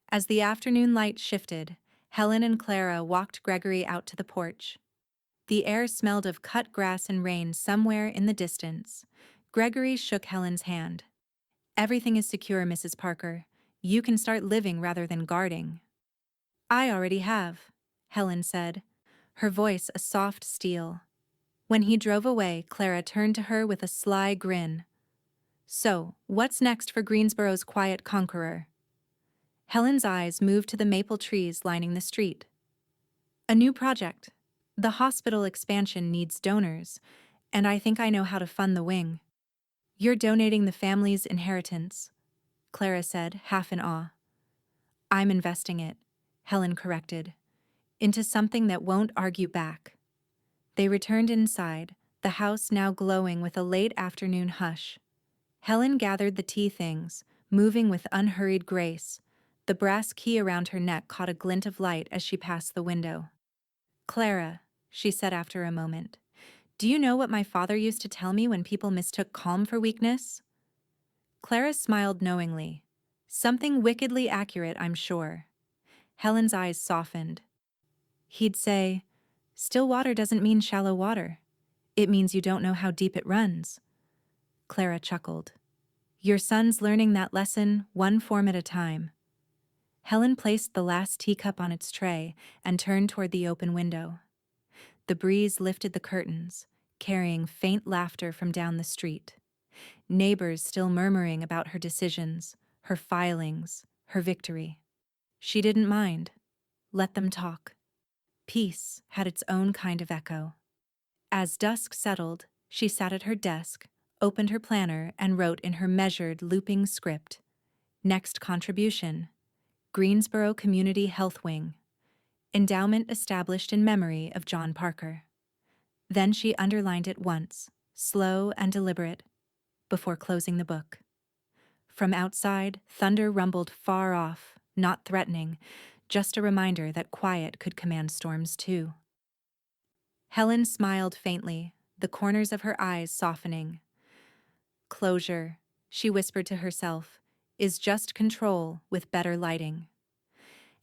As the afternoon light shifted, Helen and Clara walked Gregory out to the porch. The air smelled of cut grass and rain somewhere in the distance. Gregory shook Helen's hand. "Everything is secure, Mrs. Parker. You can start living rather than guarding." "I already have," Helen said, her voice a soft steel. When he drove away, Clara turned to her with a sly grin. "So, what's next for Greensboro's quiet conqueror?" Helen's eyes moved to the maple trees lining the street. "A new project. The hospital expansion needs donors, and I think I know how to fund the wing." "You're donating the family's inheritance," Clara said, half in awe. "I'm investing it," Helen corrected, "into something that won't argue back." They returned inside, the house now glowing with a late afternoon hush. Helen gathered the tea things, moving with unhurried grace. The brass key around her neck caught a glint of light as she passed the window. "Clara," she said after a moment, "do you know what my father used to tell me when people mistook calm for weakness?" Clara smiled knowingly. "Something wickedly accurate, I'm sure." Helen's eyes softened. "He'd say, 'Still water doesn't mean shallow water. It means you don't know how deep it runs.'" Clara chuckled. "Your son's learning that lesson one form at a time." Helen placed the last teacup on its tray and turned toward the open window. The breeze lifted the curtains, carrying faint laughter from down the street. Neighbors still murmuring about her decisions, her filings, her victory. She didn't mind. Let them talk. Peace had its own kind of echo. As dusk settled, she sat at her desk, opened her planner, and wrote in her measured, looping script, "Next contribution, Greensboro Community Health Wing, endowment established in memory of John Parker." Then she underlined it once, slow and deliberate, before closing the book. From outside, thunder rumbled far off, not threatening, just a reminder that quiet could command storms too. Helen smiled faintly, the corners of her eyes softening. "Closure," she whispered to herself, "is just control with better lighting."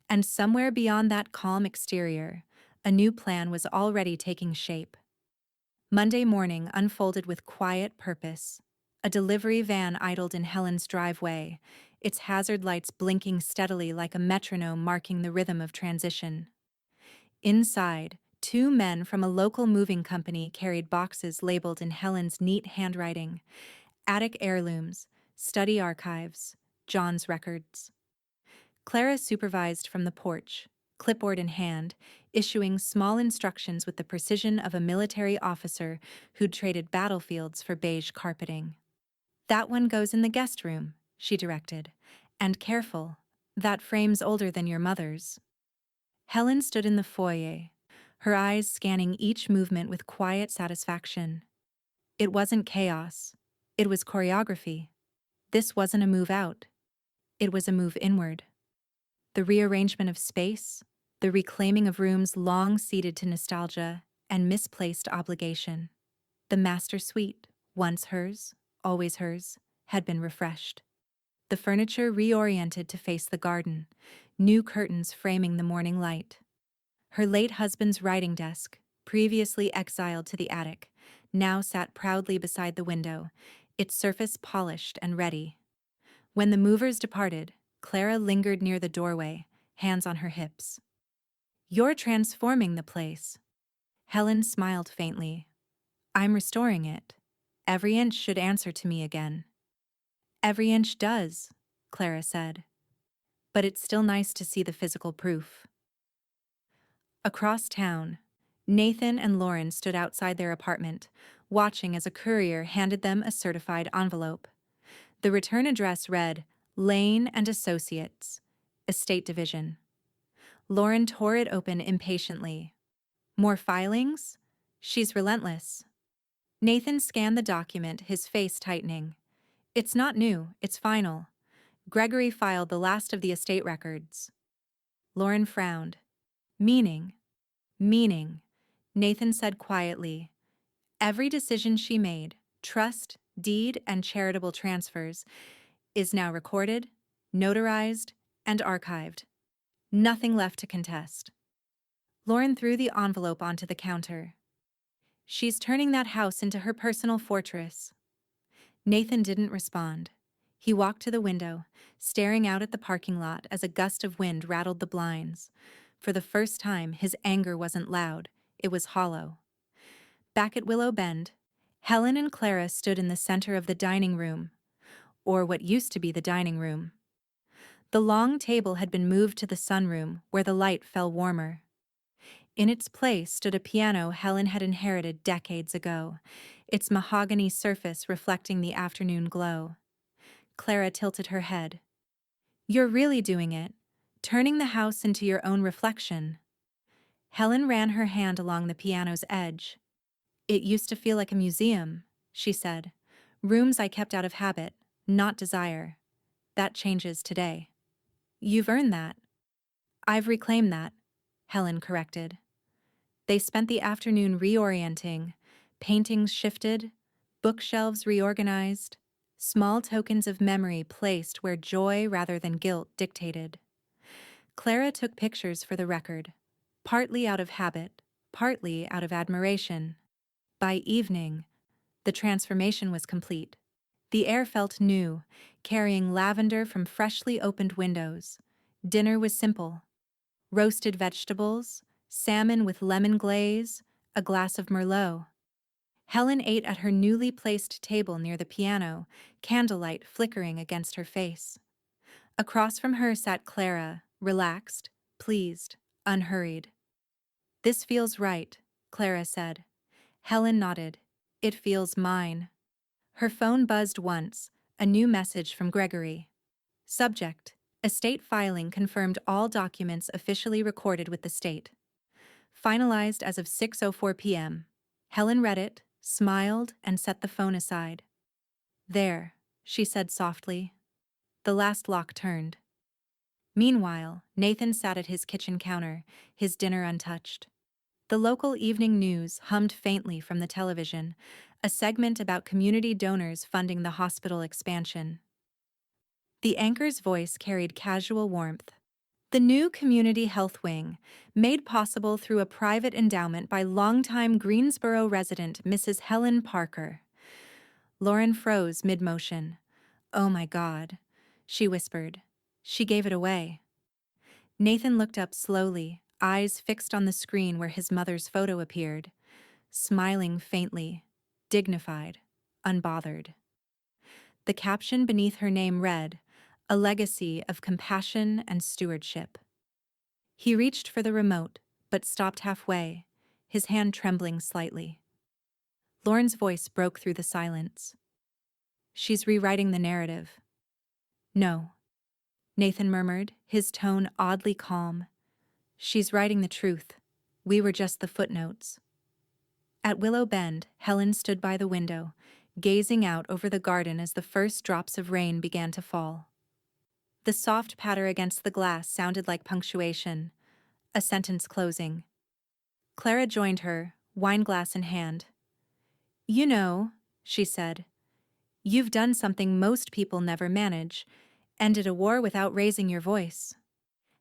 And somewhere beyond that calm exterior, a new plan was already taking shape. Monday morning unfolded with quiet purpose. A delivery van idled in Helen's driveway, its hazard lights blinking steadily like a metronome marking the rhythm of transition. Inside, two men from a local moving company carried boxes labeled in Helen's neat handwriting: attic heirlooms, study archives, John's records. Clara supervised from the porch, clipboard in hand, issuing small instructions with the precision of a military officer who'd traded battlefields for beige carpeting. "That one goes in the guest room," she directed. "And careful, that frame's older than your mother's." Helen stood in the foyer, her eyes scanning each movement with quiet satisfaction. It wasn't chaos. It was choreography. This wasn't a move out. It was a move inward. The rearrangement of space, the reclaiming of rooms long ceded to nostalgia and misplaced obligation. The master suite, once hers, always hers, had been refreshed. The furniture reoriented to face the garden, new curtains framing the morning light. Her late husband's writing desk, previously exiled to the attic, now sat proudly beside the window, its surface polished and ready. When the movers departed, Clara lingered near the doorway, hands on her hips. "You're transforming the place." Helen smiled faintly. "I'm restoring it. Every inch should answer to me again." "Every inch does," Clara said. "But it's still nice to see the physical proof." Across town, Nathan and Lauren stood outside their apartment, watching as a courier handed them a certified envelope. The return address read, "Lane and Associates, Estate Division." Lauren tore it open impatiently. "More filings? She's relentless." Nathan scanned the document, his face tightening. "It's not new, it's final. Gregory filed the last of the estate records." Lauren frowned. "Meaning?" "Meaning," Nathan said quietly. "Every decision she made, trust, deed, and charitable transfers, is now recorded, notarized, and archived. Nothing left to contest." Lauren threw the envelope onto the counter. "She's turning that house into her personal fortress." Nathan didn't respond. He walked to the window, staring out at the parking lot as a gust of wind rattled the blinds. For the first time, his anger wasn't loud, it was hollow. Back at Willow Bend, Helen and Clara stood in the center of the dining room, or what used to be the dining room. The long table had been moved to the sunroom, where the light fell warmer. In its place stood a piano Helen had inherited decades ago, its mahogany surface reflecting the afternoon glow. Clara tilted her head. "You're really doing it, turning the house into your own reflection." Helen ran her hand along the piano's edge. "It used to feel like a museum," she said. "Rooms I kept out of habit, not desire. That changes today." "You've earned that." "I've reclaimed that," Helen corrected. They spent the afternoon reorienting, paintings shifted, bookshelves reorganized, small tokens of memory placed where joy rather than guilt dictated. Clara took pictures for the record, partly out of habit, partly out of admiration. By evening, the transformation was complete. The air felt new, carrying lavender from freshly opened windows. Dinner was simple: roasted vegetables, salmon with lemon glaze, a glass of Merlot. Helen ate at her newly placed table near the piano, candlelight flickering against her face. Across from her sat Clara, relaxed, pleased, unhurried. "This feels right," Clara said. Helen nodded. "It feels mine." Her phone buzzed once, a new message from Gregory. Subject: estate filing confirmed all documents officially recorded with the state. Finalized as of 6:04 p.m. Helen read it, smiled, and set the phone aside. "There," she said softly. The last lock turned. Meanwhile, Nathan sat at his kitchen counter, his dinner untouched. The local evening news hummed faintly from the television, a segment about community donors funding the hospital expansion. The anchor's voice carried casual warmth. The new community health wing, made possible through a private endowment by longtime Greensboro resident Mrs. Helen Parker. Lauren froze mid-motion. "Oh my God," she whispered. "She gave it away." Nathan looked up slowly, eyes fixed on the screen where his mother's photo appeared, smiling faintly, dignified, unbothered. The caption beneath her name read, "A legacy of compassion and stewardship." He reached for the remote, but stopped halfway, his hand trembling slightly. Lauren's voice broke through the silence. "She's rewriting the narrative." "No," Nathan murmured, his tone oddly calm. "She's writing the truth. We were just the footnotes." At Willow Bend, Helen stood by the window, gazing out over the garden as the first drops of rain began to fall. The soft patter against the glass sounded like punctuation, a sentence closing. Clara joined her, wineglass in hand. "You know," she said, "you've done something most people never manage, ended a war without raising your voice."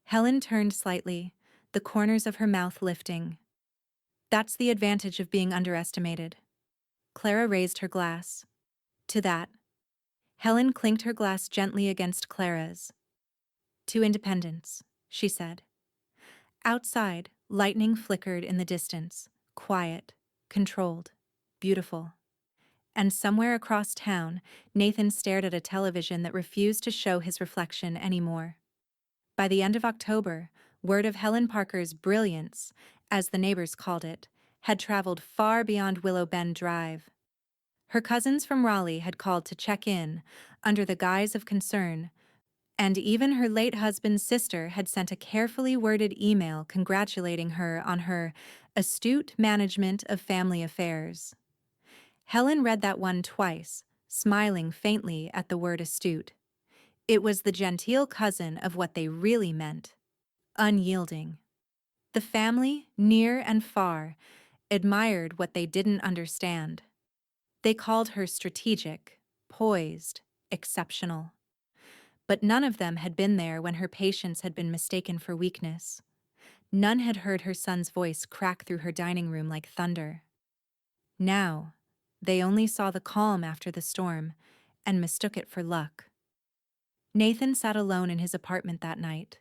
Helen turned slightly, the corners of her mouth lifting. "That's the advantage of being underestimated." Clara raised her glass. "To that." Helen clinked her glass gently against Clara's. "To independence," she said. Outside, lightning flickered in the distance, quiet, controlled, beautiful. And somewhere across town, Nathan stared at a television that refused to show his reflection anymore. By the end of October, word of Helen Parker's brilliance, as the neighbors called it, had traveled far beyond Willow Bend Drive. Her cousins from Raleigh had called to check in, under the guise of concern, and even her late husband's sister had sent a carefully worded email congratulating her on her astute management of family affairs. Helen read that one twice, smiling faintly at the word astute. It was the genteel cousin of what they really meant: unyielding. The family, near and far, admired what they didn't understand. They called her strategic, poised, exceptional. But none of them had been there when her patience had been mistaken for weakness. None had heard her son's voice crack through her dining room like thunder. Now, they only saw the calm after the storm and mistook it for luck. Nathan sat alone in his apartment that night,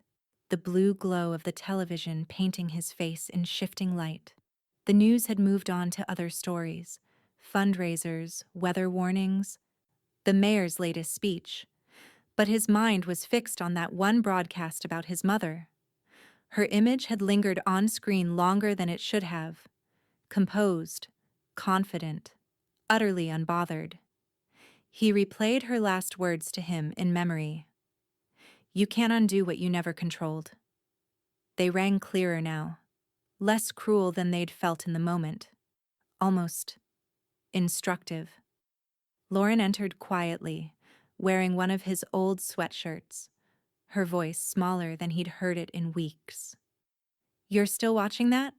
the blue glow of the television painting his face in shifting light. The news had moved on to other stories: fundraisers, weather warnings, the mayor's latest speech. But his mind was fixed on that one broadcast about his mother. Her image had lingered on screen longer than it should have. Composed, confident, utterly unbothered. He replayed her last words to him in memory. "You can't undo what you never controlled." They rang clearer now, less cruel than they'd felt in the moment. Almost instructive. Lauren entered quietly, wearing one of his old sweatshirts, her voice smaller than he'd heard it in weeks. "You're still watching that?"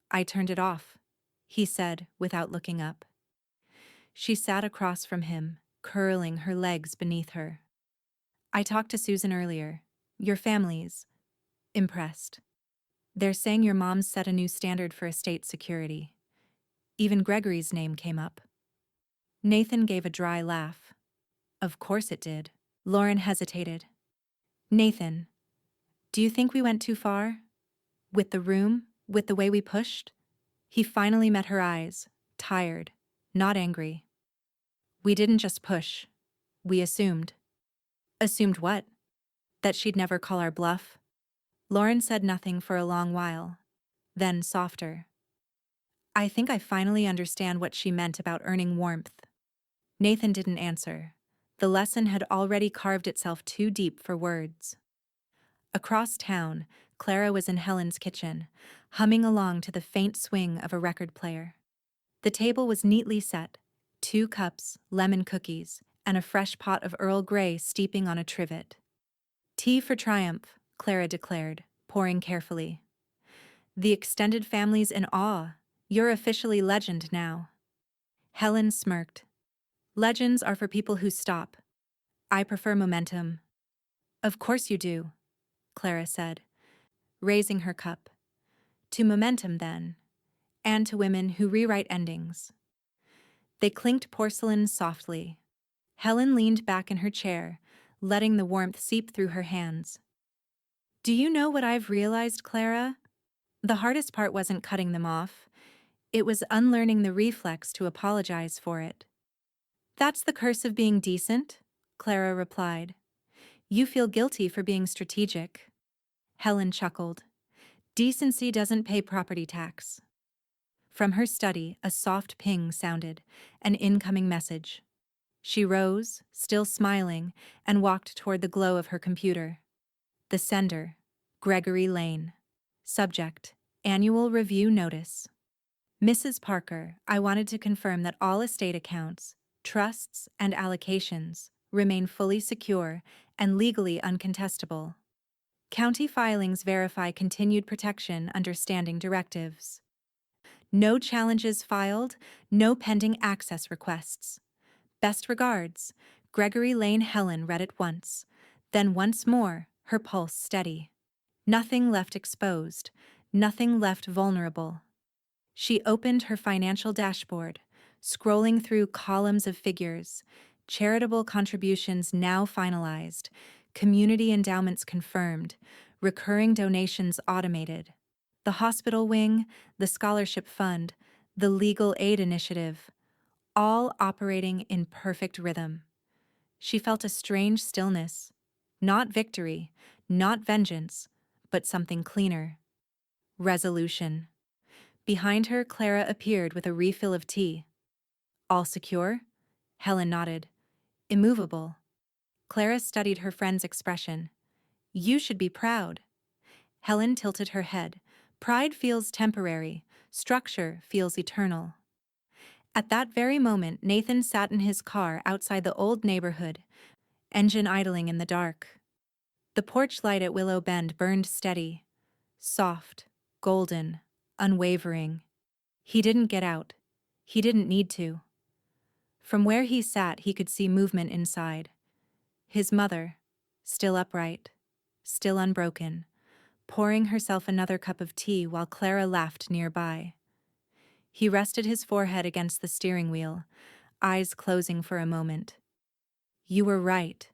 "I turned it off," he said without looking up. She sat across from him, curling her legs beneath her. "I talked to Susan earlier. Your family's impressed. They're saying your mom's set a new standard for estate security. Even Gregory's name came up." Nathan gave a dry laugh. "Of course it did." Lauren hesitated. "Nathan, do you think we went too far? With the room? With the way we pushed?" He finally met her eyes, tired, not angry. "We didn't just push. We assumed." "Assumed what?" "That she'd never call our bluff." Lauren said nothing for a long while, then softer. I think I finally understand what she meant about earning warmth. Nathan didn't answer. The lesson had already carved itself too deep for words. Across town, Clara was in Helen's kitchen, humming along to the faint swing of a record player. The table was neatly set, 2 cups, lemon cookies, and a fresh pot of Earl Grey steeping on a trivet. Tea for triumph, Clara declared, pouring carefully. The extended family's in awe. You're officially legend now. Helen smirked. Legends are for people who stop. I prefer momentum. Of course you do, Clara said, raising her cup. To momentum, then, and to women who rewrite endings. They clinked porcelain softly. Helen leaned back in her chair, letting the warmth seep through her hands. Do you know what I've realized, Clara? The hardest part wasn't cutting them off. It was unlearning the reflex to apologize for it. That's the curse of being decent, Clara replied. You feel guilty for being strategic. Helen chuckled. Decency doesn't pay property tax. From her study, a soft ping sounded, an incoming message. She rose, still smiling, and walked toward the glow of her computer. The sender, Gregory Lane. Subject, Annual Review Notice. Mrs. Parker, I wanted to confirm that all estate accounts, trusts, and allocations remain fully secure and legally uncontestable. County filings verify continued protection under standing directives. No challenges filed, no pending access requests. Best regards, Gregory Lane. Helen read it once, then once more, her pulse steady. Nothing left exposed, nothing left vulnerable. She opened her financial dashboard, scrolling through columns of figures, charitable contributions now finalized, community endowments confirmed, recurring donations automated. The hospital wing, the scholarship fund, the legal aid initiative, all operating in perfect rhythm. She felt a strange stillness. Not victory, not vengeance, but something cleaner. Resolution. Behind her, Clara appeared with a refill of tea. All secure? Helen nodded. Immovable. Clara studied her friend's expression. You should be proud. Helen tilted her head. Pride feels temporary. Structure feels eternal. At that very moment, Nathan sat in his car outside the old neighborhood, engine idling in the dark. The porch light at Willow Bend burned steady, soft, golden, unwavering. He didn't get out. He didn't need to. From where he sat, he could see movement inside. His mother, still upright, still unbroken, pouring herself another cup of tea while Clara laughed nearby. He rested his forehead against the steering wheel, eyes closing for a moment. You were right,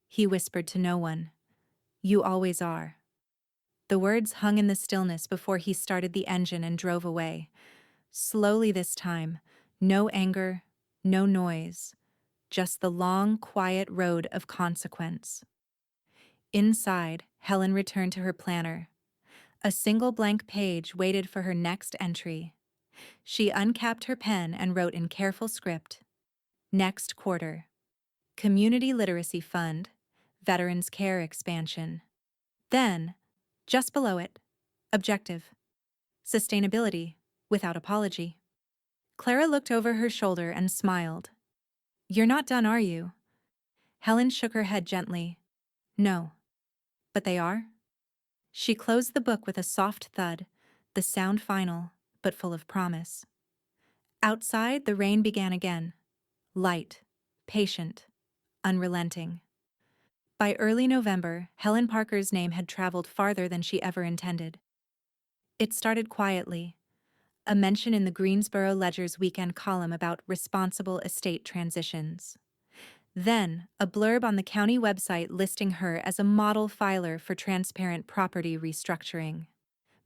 he whispered to no one. You always are. The words hung in the stillness before he started the engine and drove away. Slowly this time, no anger, no noise, just the long, quiet road of consequence. Inside, Helen returned to her planner. A single blank page waited for her next entry. She uncapped her pen and wrote in careful script. Next quarter. Community Literacy Fund, Veterans Care Expansion. Then, just below it, Objective. Sustainability, without apology. Clara looked over her shoulder and smiled. You're not done, are you? Helen shook her head gently. No. But they are? She closed the book with a soft thud, the sound final, but full of promise. Outside, the rain began again. Light, patient, unrelenting. By early November, Helen Parker's name had traveled farther than she ever intended. It started quietly, a mention in the Greensboro Ledger's weekend column about responsible estate transitions. Then, a blurb on the county website listing her as a model filer for transparent property restructuring.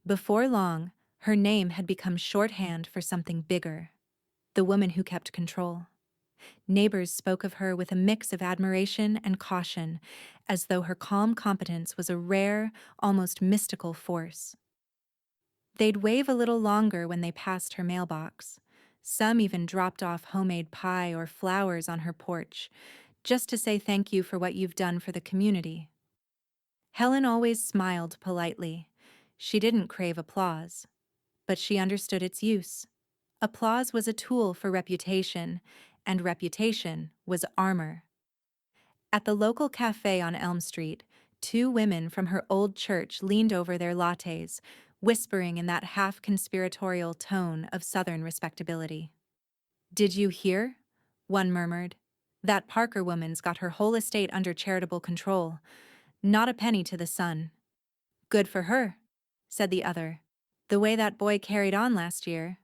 Before long, her name had become shorthand for something bigger. The woman who kept control. Neighbors spoke of her with a mix of admiration and caution, as though her calm competence was a rare, almost mystical force. They'd wave a little longer when they passed her mailbox. Some even dropped off homemade pie or flowers on her porch, just to say thank you for what you've done for the community. Helen always smiled politely. She didn't crave applause, but she understood its use. Applause was a tool for reputation, and reputation was armor. At the local cafe on Elm Street, two women from her old church leaned over their lattes, whispering in that half-conspiratorial tone of Southern respectability. "Did you hear?" one murmured. "That Parker woman's got her whole estate under charitable control. Not a penny to the son." "Good for her," said the other. "The way that boy carried on last year."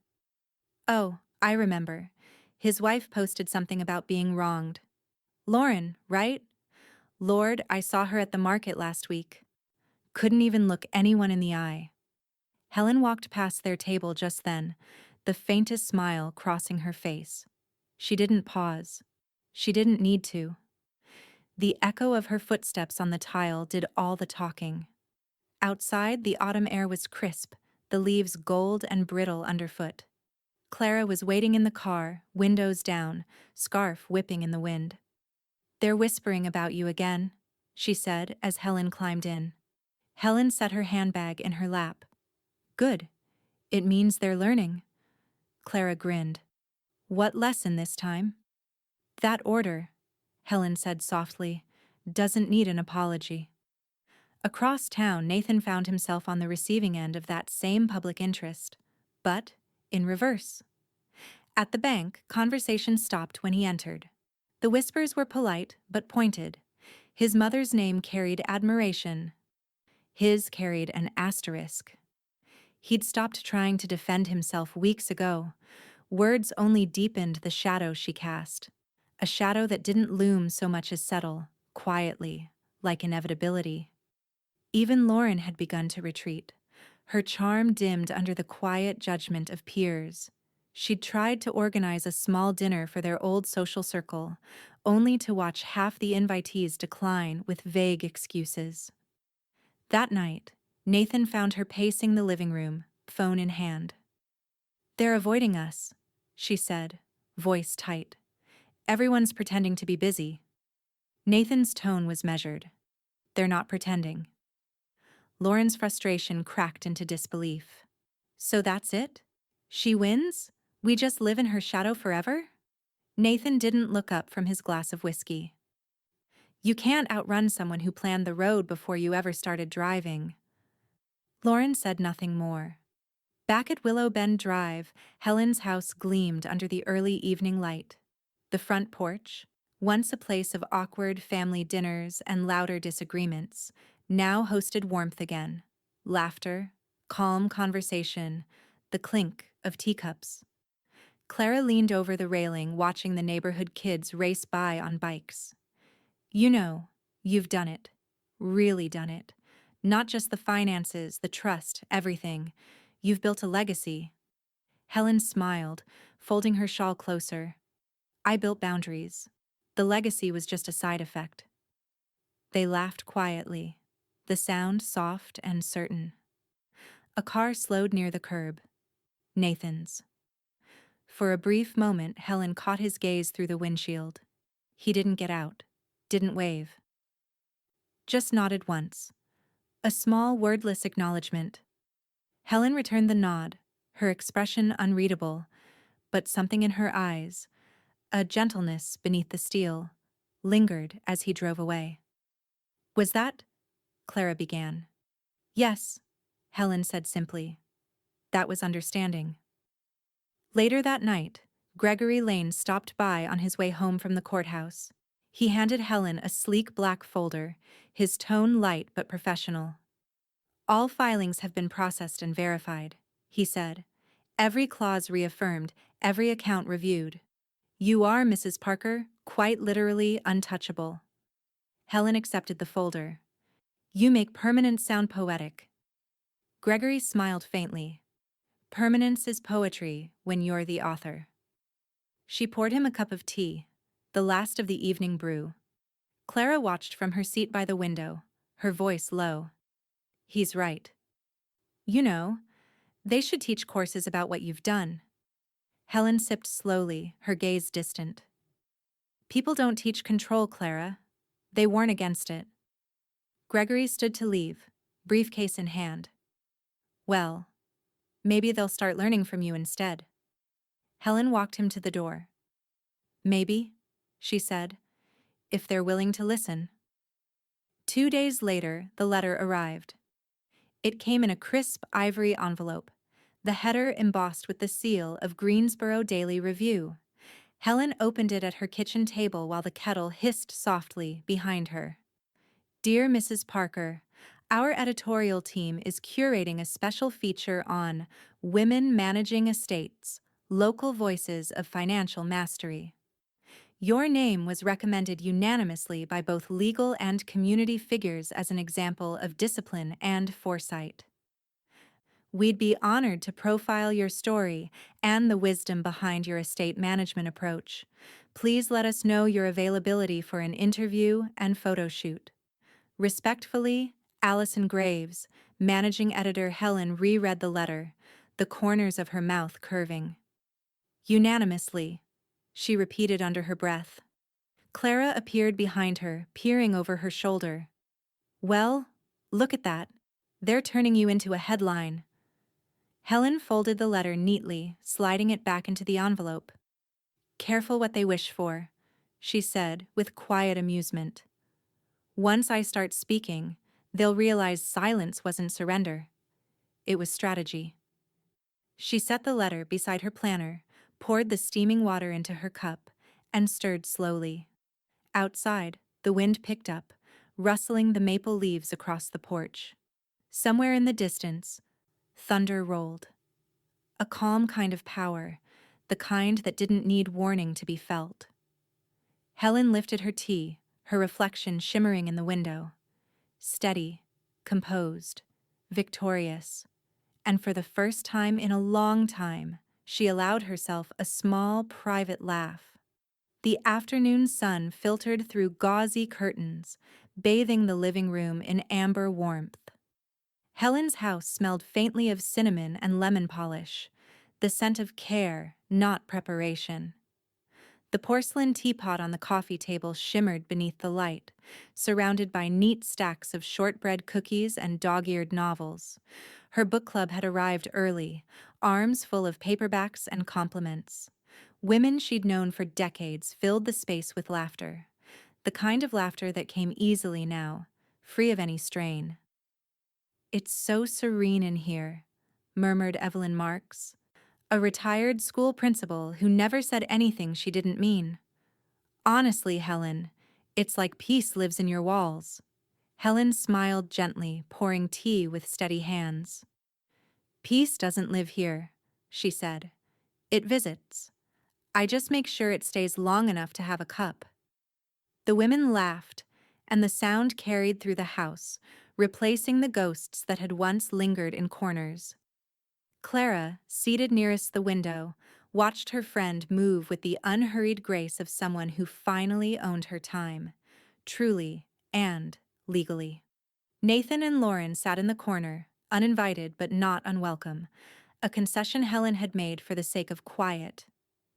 "Oh, I remember. His wife posted something about being wronged. Lauren, right? Lord, I saw her at the market last week. Couldn't even look anyone in the eye." Helen walked past their table just then, the faintest smile crossing her face. She didn't pause. She didn't need to. The echo of her footsteps on the tile did all the talking. Outside, the autumn air was crisp, the leaves gold and brittle underfoot. Clara was waiting in the car, windows down, scarf whipping in the wind. "They're whispering about you again," she said as Helen climbed in. Helen set her handbag in her lap. "Good. It means they're learning." Clara grinned. "What lesson this time?" "That order," Helen said softly, "doesn't need an apology." Across town, Nathan found himself on the receiving end of that same public interest, but in reverse. At the bank, conversation stopped when he entered. The whispers were polite but pointed. His mother's name carried admiration. His carried an asterisk. He'd stopped trying to defend himself weeks ago. Words only deepened the shadow she cast. A shadow that didn't loom so much as settle, quietly, like inevitability. Even Lauren had begun to retreat. Her charm dimmed under the quiet judgment of peers. She'd tried to organize a small dinner for their old social circle, only to watch half the invitees decline with vague excuses. That night, Nathan found her pacing the living room, phone in hand. "They're avoiding us," she said, voice tight. "Everyone's pretending to be busy." Nathan's tone was measured. "They're not pretending." Lauren's frustration cracked into disbelief. "So that's it? She wins? We just live in her shadow forever?" Nathan didn't look up from his glass of whiskey. "You can't outrun someone who planned the road before you ever started driving." Lauren said nothing more. Back at Willow Bend Drive, Helen's house gleamed under the early evening light. The front porch, once a place of awkward family dinners and louder disagreements, now hosted warmth again. Laughter, calm conversation, the clink of teacups. Clara leaned over the railing, watching the neighborhood kids race by on bikes. "You know, you've done it. Really done it. Not just the finances, the trust, everything. You've built a legacy." Helen smiled, folding her shawl closer. "I built boundaries. The legacy was just a side effect." They laughed quietly, the sound soft and certain. A car slowed near the curb. Nathan's. For a brief moment, Helen caught his gaze through the windshield. He didn't get out, didn't wave. Just nodded once. A small, wordless acknowledgement. Helen returned the nod, her expression unreadable, but something in her eyes, a gentleness beneath the steel, lingered as he drove away. "Was that?" Clara began. "Yes," Helen said simply. That was understanding. Later that night, Gregory Lane stopped by on his way home from the courthouse. He handed Helen a sleek black folder, his tone light but professional. "All filings have been processed and verified," he said. "Every clause reaffirmed, every account reviewed. You are, Mrs. Parker, quite literally untouchable." Helen accepted the folder. "You make permanence sound poetic." Gregory smiled faintly. "Permanence is poetry when you're the author." She poured him a cup of tea, the last of the evening brew. Clara watched from her seat by the window, her voice low. He's right. You know, they should teach courses about what you've done. Helen sipped slowly, her gaze distant. People don't teach control, Clara. They warn against it. Gregory stood to leave, briefcase in hand. Well, maybe they'll start learning from you instead. Helen walked him to the door. Maybe, she said, if they're willing to listen. 2 days later, the letter arrived. It came in a crisp ivory envelope, the header embossed with the seal of Greensboro Daily Review. Helen opened it at her kitchen table while the kettle hissed softly behind her. Dear Mrs. Parker, our editorial team is curating a special feature on Women Managing Estates, Local Voices of Financial Mastery. Your name was recommended unanimously by both legal and community figures as an example of discipline and foresight. We'd be honored to profile your story and the wisdom behind your estate management approach. Please let us know your availability for an interview and photo shoot. Respectfully, Allison Graves. Managing editor. Helen reread the letter, the corners of her mouth curving. Unanimously, she repeated under her breath. Clara appeared behind her, peering over her shoulder. Well, look at that. They're turning you into a headline. Helen folded the letter neatly, sliding it back into the envelope. Careful what they wish for, she said with quiet amusement. Once I start speaking, they'll realize silence wasn't surrender. It was strategy. She set the letter beside her planner, poured the steaming water into her cup, and stirred slowly. Outside, the wind picked up, rustling the maple leaves across the porch. Somewhere in the distance, thunder rolled. A calm kind of power, the kind that didn't need warning to be felt. Helen lifted her tea, her reflection shimmering in the window. Steady, composed, victorious. And for the first time in a long time, she allowed herself a small, private laugh. The afternoon sun filtered through gauzy curtains, bathing the living room in amber warmth. Helen's house smelled faintly of cinnamon and lemon polish, the scent of care, not preparation. The porcelain teapot on the coffee table shimmered beneath the light, surrounded by neat stacks of shortbread cookies and dog-eared novels. Her book club had arrived early, arms full of paperbacks and compliments. Women she'd known for decades filled the space with laughter, the kind of laughter that came easily now, free of any strain. It's so serene in here, murmured Evelyn Marks, a retired school principal who never said anything she didn't mean. Honestly, Helen, it's like peace lives in your walls. Helen smiled gently, pouring tea with steady hands. Peace doesn't live here, she said. It visits. I just make sure it stays long enough to have a cup. The women laughed, and the sound carried through the house, replacing the ghosts that had once lingered in corners. Clara, seated nearest the window, watched her friend move with the unhurried grace of someone who finally owned her time, truly and legally. Nathan and Lauren sat in the corner, uninvited but not unwelcome, a concession Helen had made for the sake of quiet,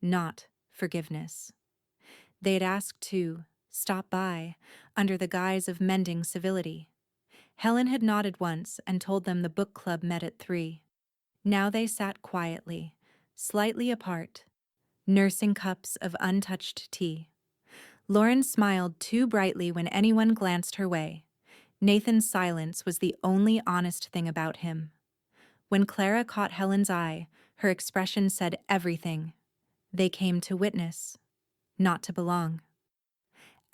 not forgiveness. They'd asked to stop by, under the guise of mending civility. Helen had nodded once and told them the book club met at 3. Now they sat quietly, slightly apart, nursing cups of untouched tea. Lauren smiled too brightly when anyone glanced her way. Nathan's silence was the only honest thing about him. When Clara caught Helen's eye, her expression said everything. They came to witness, not to belong.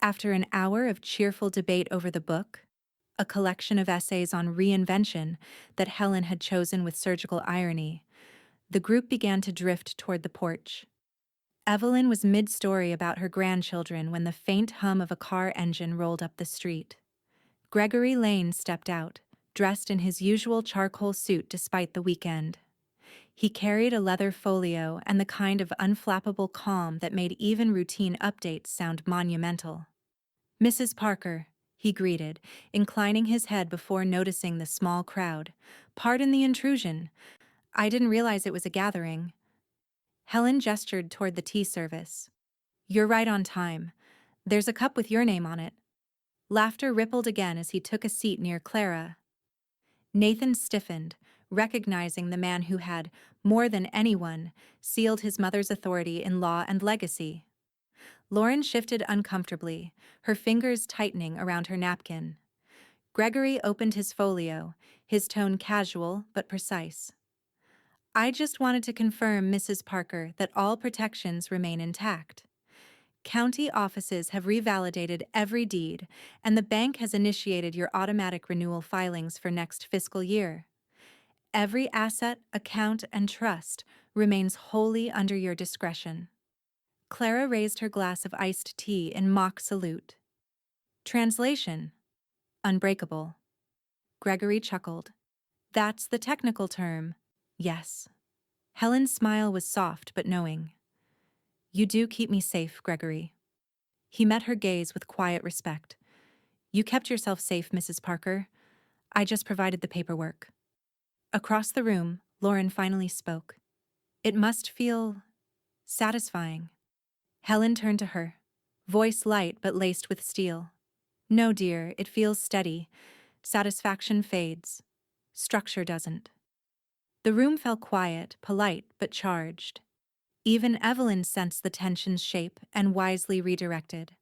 After an hour of cheerful debate over the book, a collection of essays on reinvention that Helen had chosen with surgical irony, the group began to drift toward the porch. Evelyn was mid-story about her grandchildren when the faint hum of a car engine rolled up the street. Gregory Lane stepped out, dressed in his usual charcoal suit despite the weekend. He carried a leather folio and the kind of unflappable calm that made even routine updates sound monumental. "Mrs. Parker," he greeted, inclining his head before noticing the small crowd. "Pardon the intrusion. I didn't realize it was a gathering." Helen gestured toward the tea service. "You're right on time. There's a cup with your name on it." Laughter rippled again as he took a seat near Clara. Nathan stiffened, recognizing the man who had, more than anyone, sealed his mother's authority in law and legacy. Lauren shifted uncomfortably, her fingers tightening around her napkin. Gregory opened his folio, his tone casual but precise. "I just wanted to confirm, Mrs. Parker, that all protections remain intact. County offices have revalidated every deed, and the bank has initiated your automatic renewal filings for next fiscal year. Every asset, account, and trust remains wholly under your discretion." Clara raised her glass of iced tea in mock salute. Translation: unbreakable. Gregory chuckled. "That's the technical term." "Yes." Helen's smile was soft but knowing. "You do keep me safe, Gregory." He met her gaze with quiet respect. "You kept yourself safe, Mrs. Parker. I just provided the paperwork." Across the room, Lauren finally spoke. "It must feel satisfying." Helen turned to her, voice light but laced with steel. "No, dear, it feels steady. Satisfaction fades. Structure doesn't." The room fell quiet, polite but charged. Even Evelyn sensed the tension's shape and wisely redirected.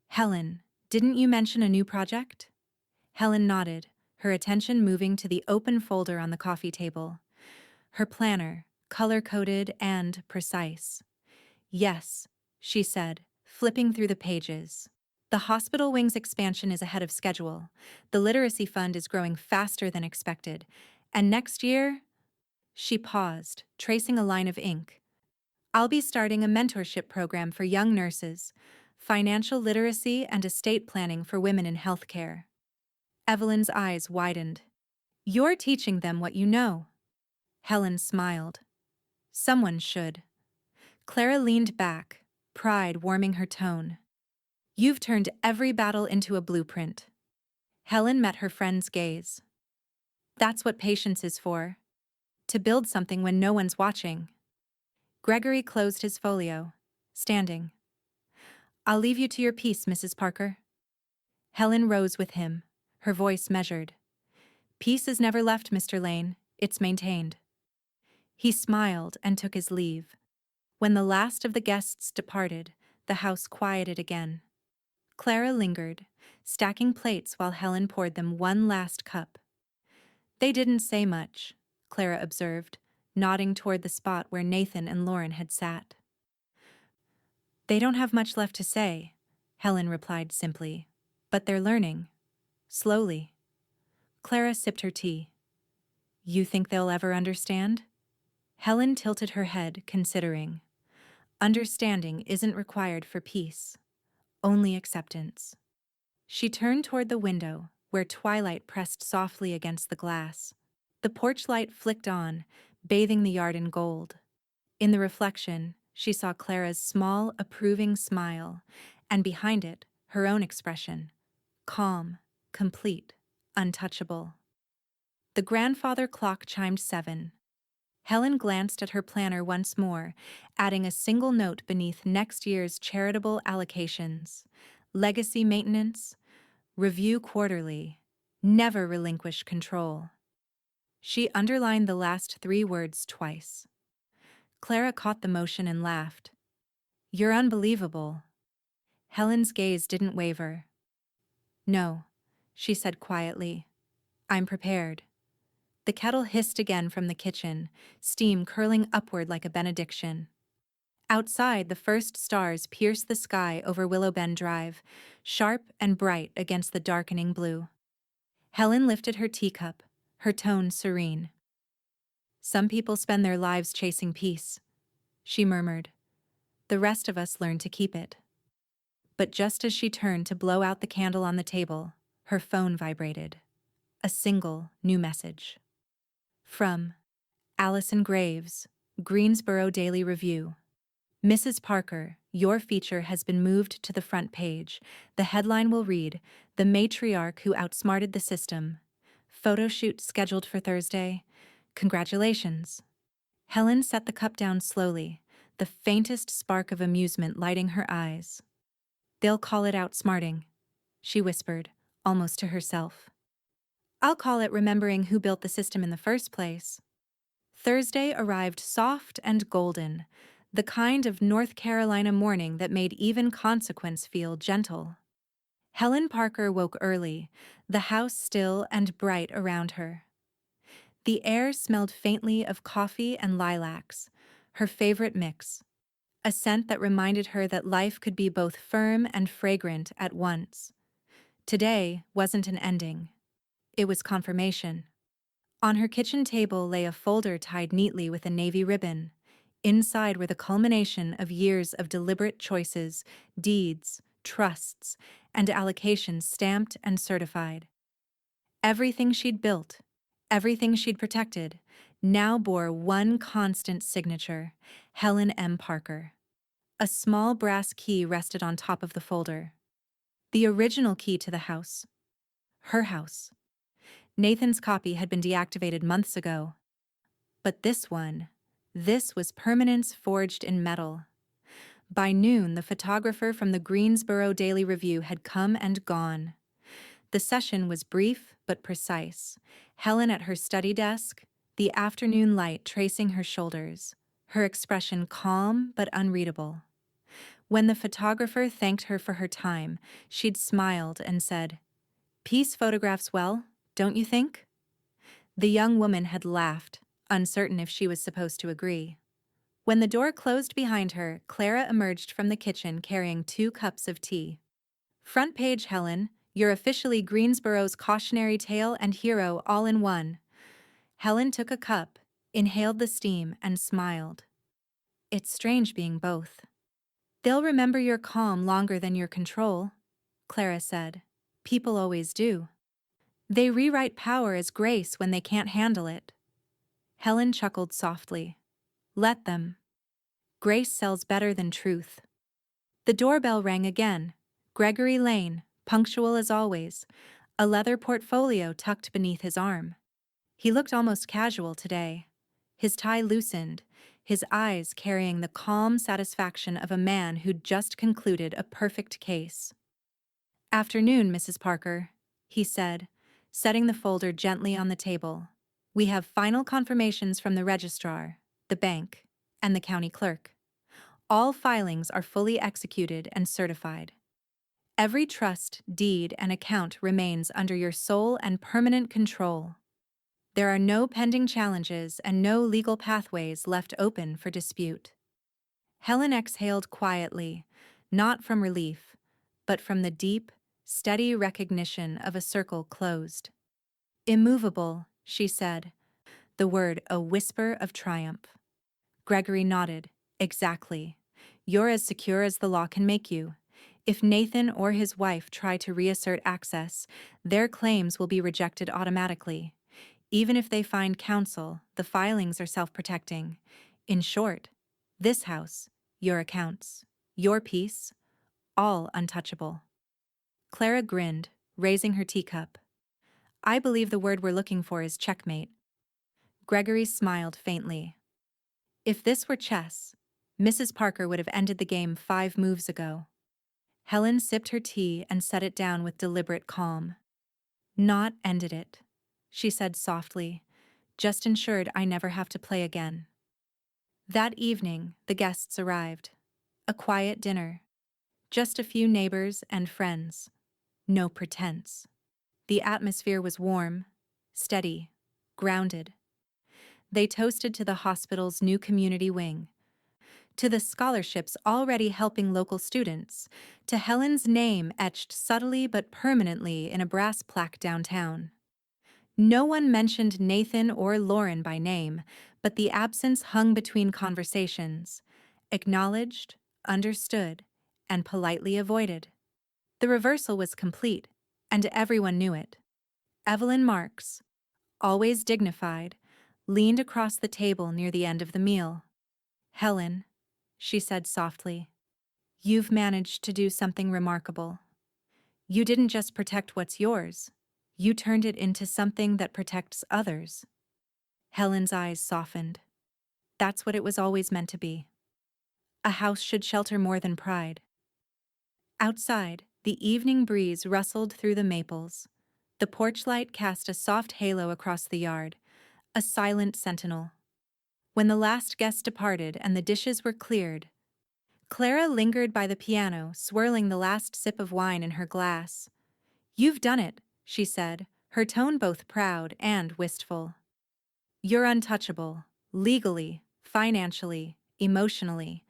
"Helen, didn't you mention a new project?" Helen nodded, her attention moving to the open folder on the coffee table. Her planner, color-coded and precise. "Yes," she said, flipping through the pages. "The hospital wing's expansion is ahead of schedule. The literacy fund is growing faster than expected. And next year—" She paused, tracing a line of ink. "I'll be starting a mentorship program for young nurses, financial literacy and estate planning for women in healthcare." Evelyn's eyes widened. "You're teaching them what you know." Helen smiled. "Someone should." Clara leaned back, pride warming her tone. "You've turned every battle into a blueprint." Helen met her friend's gaze. "That's what patience is for. To build something when no one's watching." Gregory closed his folio, standing. "I'll leave you to your peace, Mrs. Parker." Helen rose with him, her voice measured. "Peace is never left, Mr. Lane. It's maintained." He smiled and took his leave. When the last of the guests departed, the house quieted again. Clara lingered, stacking plates while Helen poured them one last cup. "They didn't say much," Clara observed, nodding toward the spot where Nathan and Lauren had sat. "They don't have much left to say," Helen replied simply. "But they're learning. Slowly." Clara sipped her tea. "You think they'll ever understand?" Helen tilted her head, considering. "Understanding isn't required for peace. Only acceptance." She turned toward the window, where twilight pressed softly against the glass. The porch light flicked on, bathing the yard in gold. In the reflection, she saw Clara's small, approving smile, and behind it, her own expression. Calm, complete, untouchable. The grandfather clock chimed 7. Helen glanced at her planner once more, adding a single note beneath next year's charitable allocations. Legacy maintenance, review quarterly, never relinquish control. She underlined the last 3 words twice. Clara caught the motion and laughed. "You're unbelievable." Helen's gaze didn't waver. "No," she said quietly. "I'm prepared." The kettle hissed again from the kitchen, steam curling upward like a benediction. Outside, the first stars pierced the sky over Willowbend Drive, sharp and bright against the darkening blue. Helen lifted her teacup, her tone serene. "Some people spend their lives chasing peace," she murmured. "The rest of us learn to keep it." But just as she turned to blow out the candle on the table, her phone vibrated. A single new message. From Allison Graves, Greensboro Daily Review. Mrs. Parker, your feature has been moved to the front page. The headline will read, "The Matriarch Who Outsmarted the System." Photo shoot scheduled for Thursday. Congratulations. Helen set the cup down slowly, the faintest spark of amusement lighting her eyes. They'll call it outsmarting, she whispered, almost to herself. I'll call it remembering who built the system in the first place. Thursday arrived soft and golden, the kind of North Carolina morning that made even consequence feel gentle. Helen Parker woke early, the house still and bright around her. The air smelled faintly of coffee and lilacs, her favorite mix, a scent that reminded her that life could be both firm and fragrant at once. Today wasn't an ending. It was confirmation. On her kitchen table lay a folder tied neatly with a navy ribbon. Inside were the culmination of years of deliberate choices, deeds, trusts, and allocations stamped and certified. Everything she'd built, everything she'd protected, now bore one constant signature: Helen M. Parker. A small brass key rested on top of the folder. The original key to the house. Her house. Nathan's copy had been deactivated months ago. But this was permanence forged in metal. By noon, the photographer from the Greensboro Daily Review had come and gone. The session was brief but precise. Helen at her study desk, the afternoon light tracing her shoulders, her expression calm but unreadable. When the photographer thanked her for her time, she'd smiled and said, "Peace photographs well, don't you think?" The young woman had laughed, uncertain if she was supposed to agree. When the door closed behind her, Clara emerged from the kitchen carrying 2 cups of tea. "Front page, Helen, you're officially Greensboro's cautionary tale and hero all in one." Helen took a cup, inhaled the steam, and smiled. "It's strange being both." "They'll remember your calm longer than your control," Clara said. "People always do. They rewrite power as grace when they can't handle it." Helen chuckled softly. "Let them. Grace sells better than truth." The doorbell rang again. Gregory Lane, punctual as always, a leather portfolio tucked beneath his arm. He looked almost casual today, his tie loosened, his eyes carrying the calm satisfaction of a man who'd just concluded a perfect case. "Afternoon, Mrs. Parker," he said, setting the folder gently on the table. "We have final confirmations from the registrar, the bank, and the county clerk. All filings are fully executed and certified. Every trust, deed, and account remains under your sole and permanent control. There are no pending challenges and no legal pathways left open for dispute." Helen exhaled quietly, not from relief, but from the deep, steady recognition of a circle closed. "Immovable," she said, the word a whisper of triumph. Gregory nodded. "Exactly. You're as secure as the law can make you. If Nathan or his wife try to reassert access, their claims will be rejected automatically. Even if they find counsel, the filings are self-protecting. In short, this house, your accounts, your peace, all untouchable." Clara grinned, raising her teacup. "I believe the word we're looking for is checkmate." Gregory smiled faintly. If this were chess, Mrs. Parker would have ended the game 5 moves ago. Helen sipped her tea and set it down with deliberate calm. "Not ended it," she said softly, "just ensured I never have to play again." That evening, the guests arrived. A quiet dinner. Just a few neighbors and friends. No pretense. The atmosphere was warm, steady, grounded. They toasted to the hospital's new community wing, to the scholarships already helping local students, to Helen's name etched subtly but permanently in a brass plaque downtown. No one mentioned Nathan or Lauren by name, but the absence hung between conversations, acknowledged, understood, and politely avoided. The reversal was complete, and everyone knew it. Evelyn Marks, always dignified, leaned across the table near the end of the meal. "Helen," she said softly, "you've managed to do something remarkable. You didn't just protect what's yours, you turned it into something that protects others." Helen's eyes softened. That's what it was always meant to be. A house should shelter more than pride. Outside, the evening breeze rustled through the maples. The porch light cast a soft halo across the yard, a silent sentinel. When the last guest departed and the dishes were cleared, Clara lingered by the piano, swirling the last sip of wine in her glass. "You've done it," she said, her tone both proud and wistful. "You're untouchable, legally, financially, emotionally.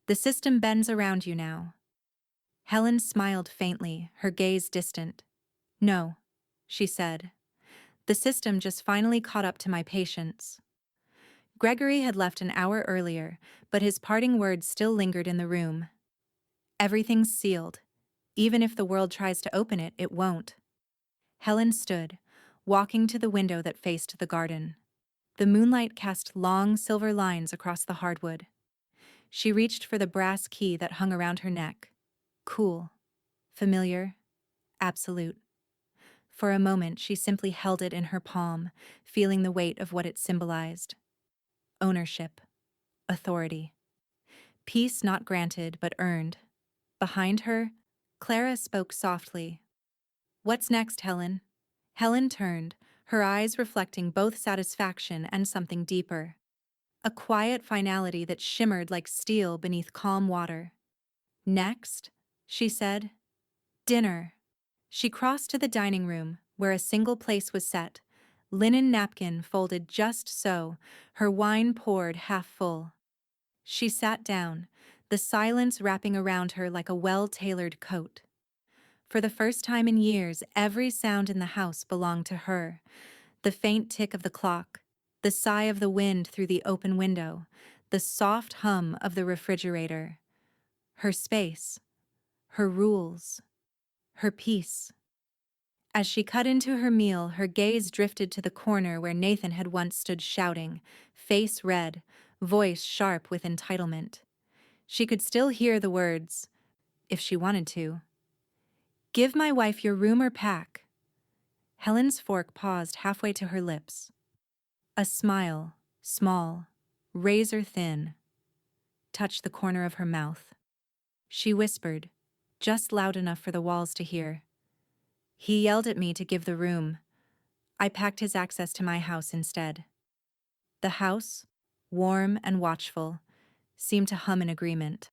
The system bends around you now." Helen smiled faintly, her gaze distant. "No," she said. "The system just finally caught up to my patience." Gregory had left an hour earlier, but his parting words still lingered in the room. "Everything's sealed. Even if the world tries to open it, it won't." Helen stood, walking to the window that faced the garden. The moonlight cast long silver lines across the hardwood. She reached for the brass key that hung around her neck. Cool, familiar, absolute. For a moment, she simply held it in her palm, feeling the weight of what it symbolized. Ownership, authority. Peace not granted, but earned. Behind her, Clara spoke softly. "What's next, Helen?" Helen turned, her eyes reflecting both satisfaction and something deeper. A quiet finality that shimmered like steel beneath calm water. "Next," she said, "dinner." She crossed to the dining room, where a single place was set, linen napkin folded just so, her wine poured half full. She sat down, the silence wrapping around her like a well-tailored coat. For the first time in years, every sound in the house belonged to her. The faint tick of the clock, the sigh of the wind through the open window, the soft hum of the refrigerator. Her space, her rules, her peace. As she cut into her meal, her gaze drifted to the corner where Nathan had once stood shouting, face red, voice sharp with entitlement. She could still hear the words, if she wanted to. "Give my wife your room or pack." Helen's fork paused halfway to her lips. A smile, small, razor thin, touched the corner of her mouth. She whispered, just loud enough for the walls to hear. "He yelled at me to give the room. I packed his access to my house instead." The house, warm and watchful, seemed to hum in agreement.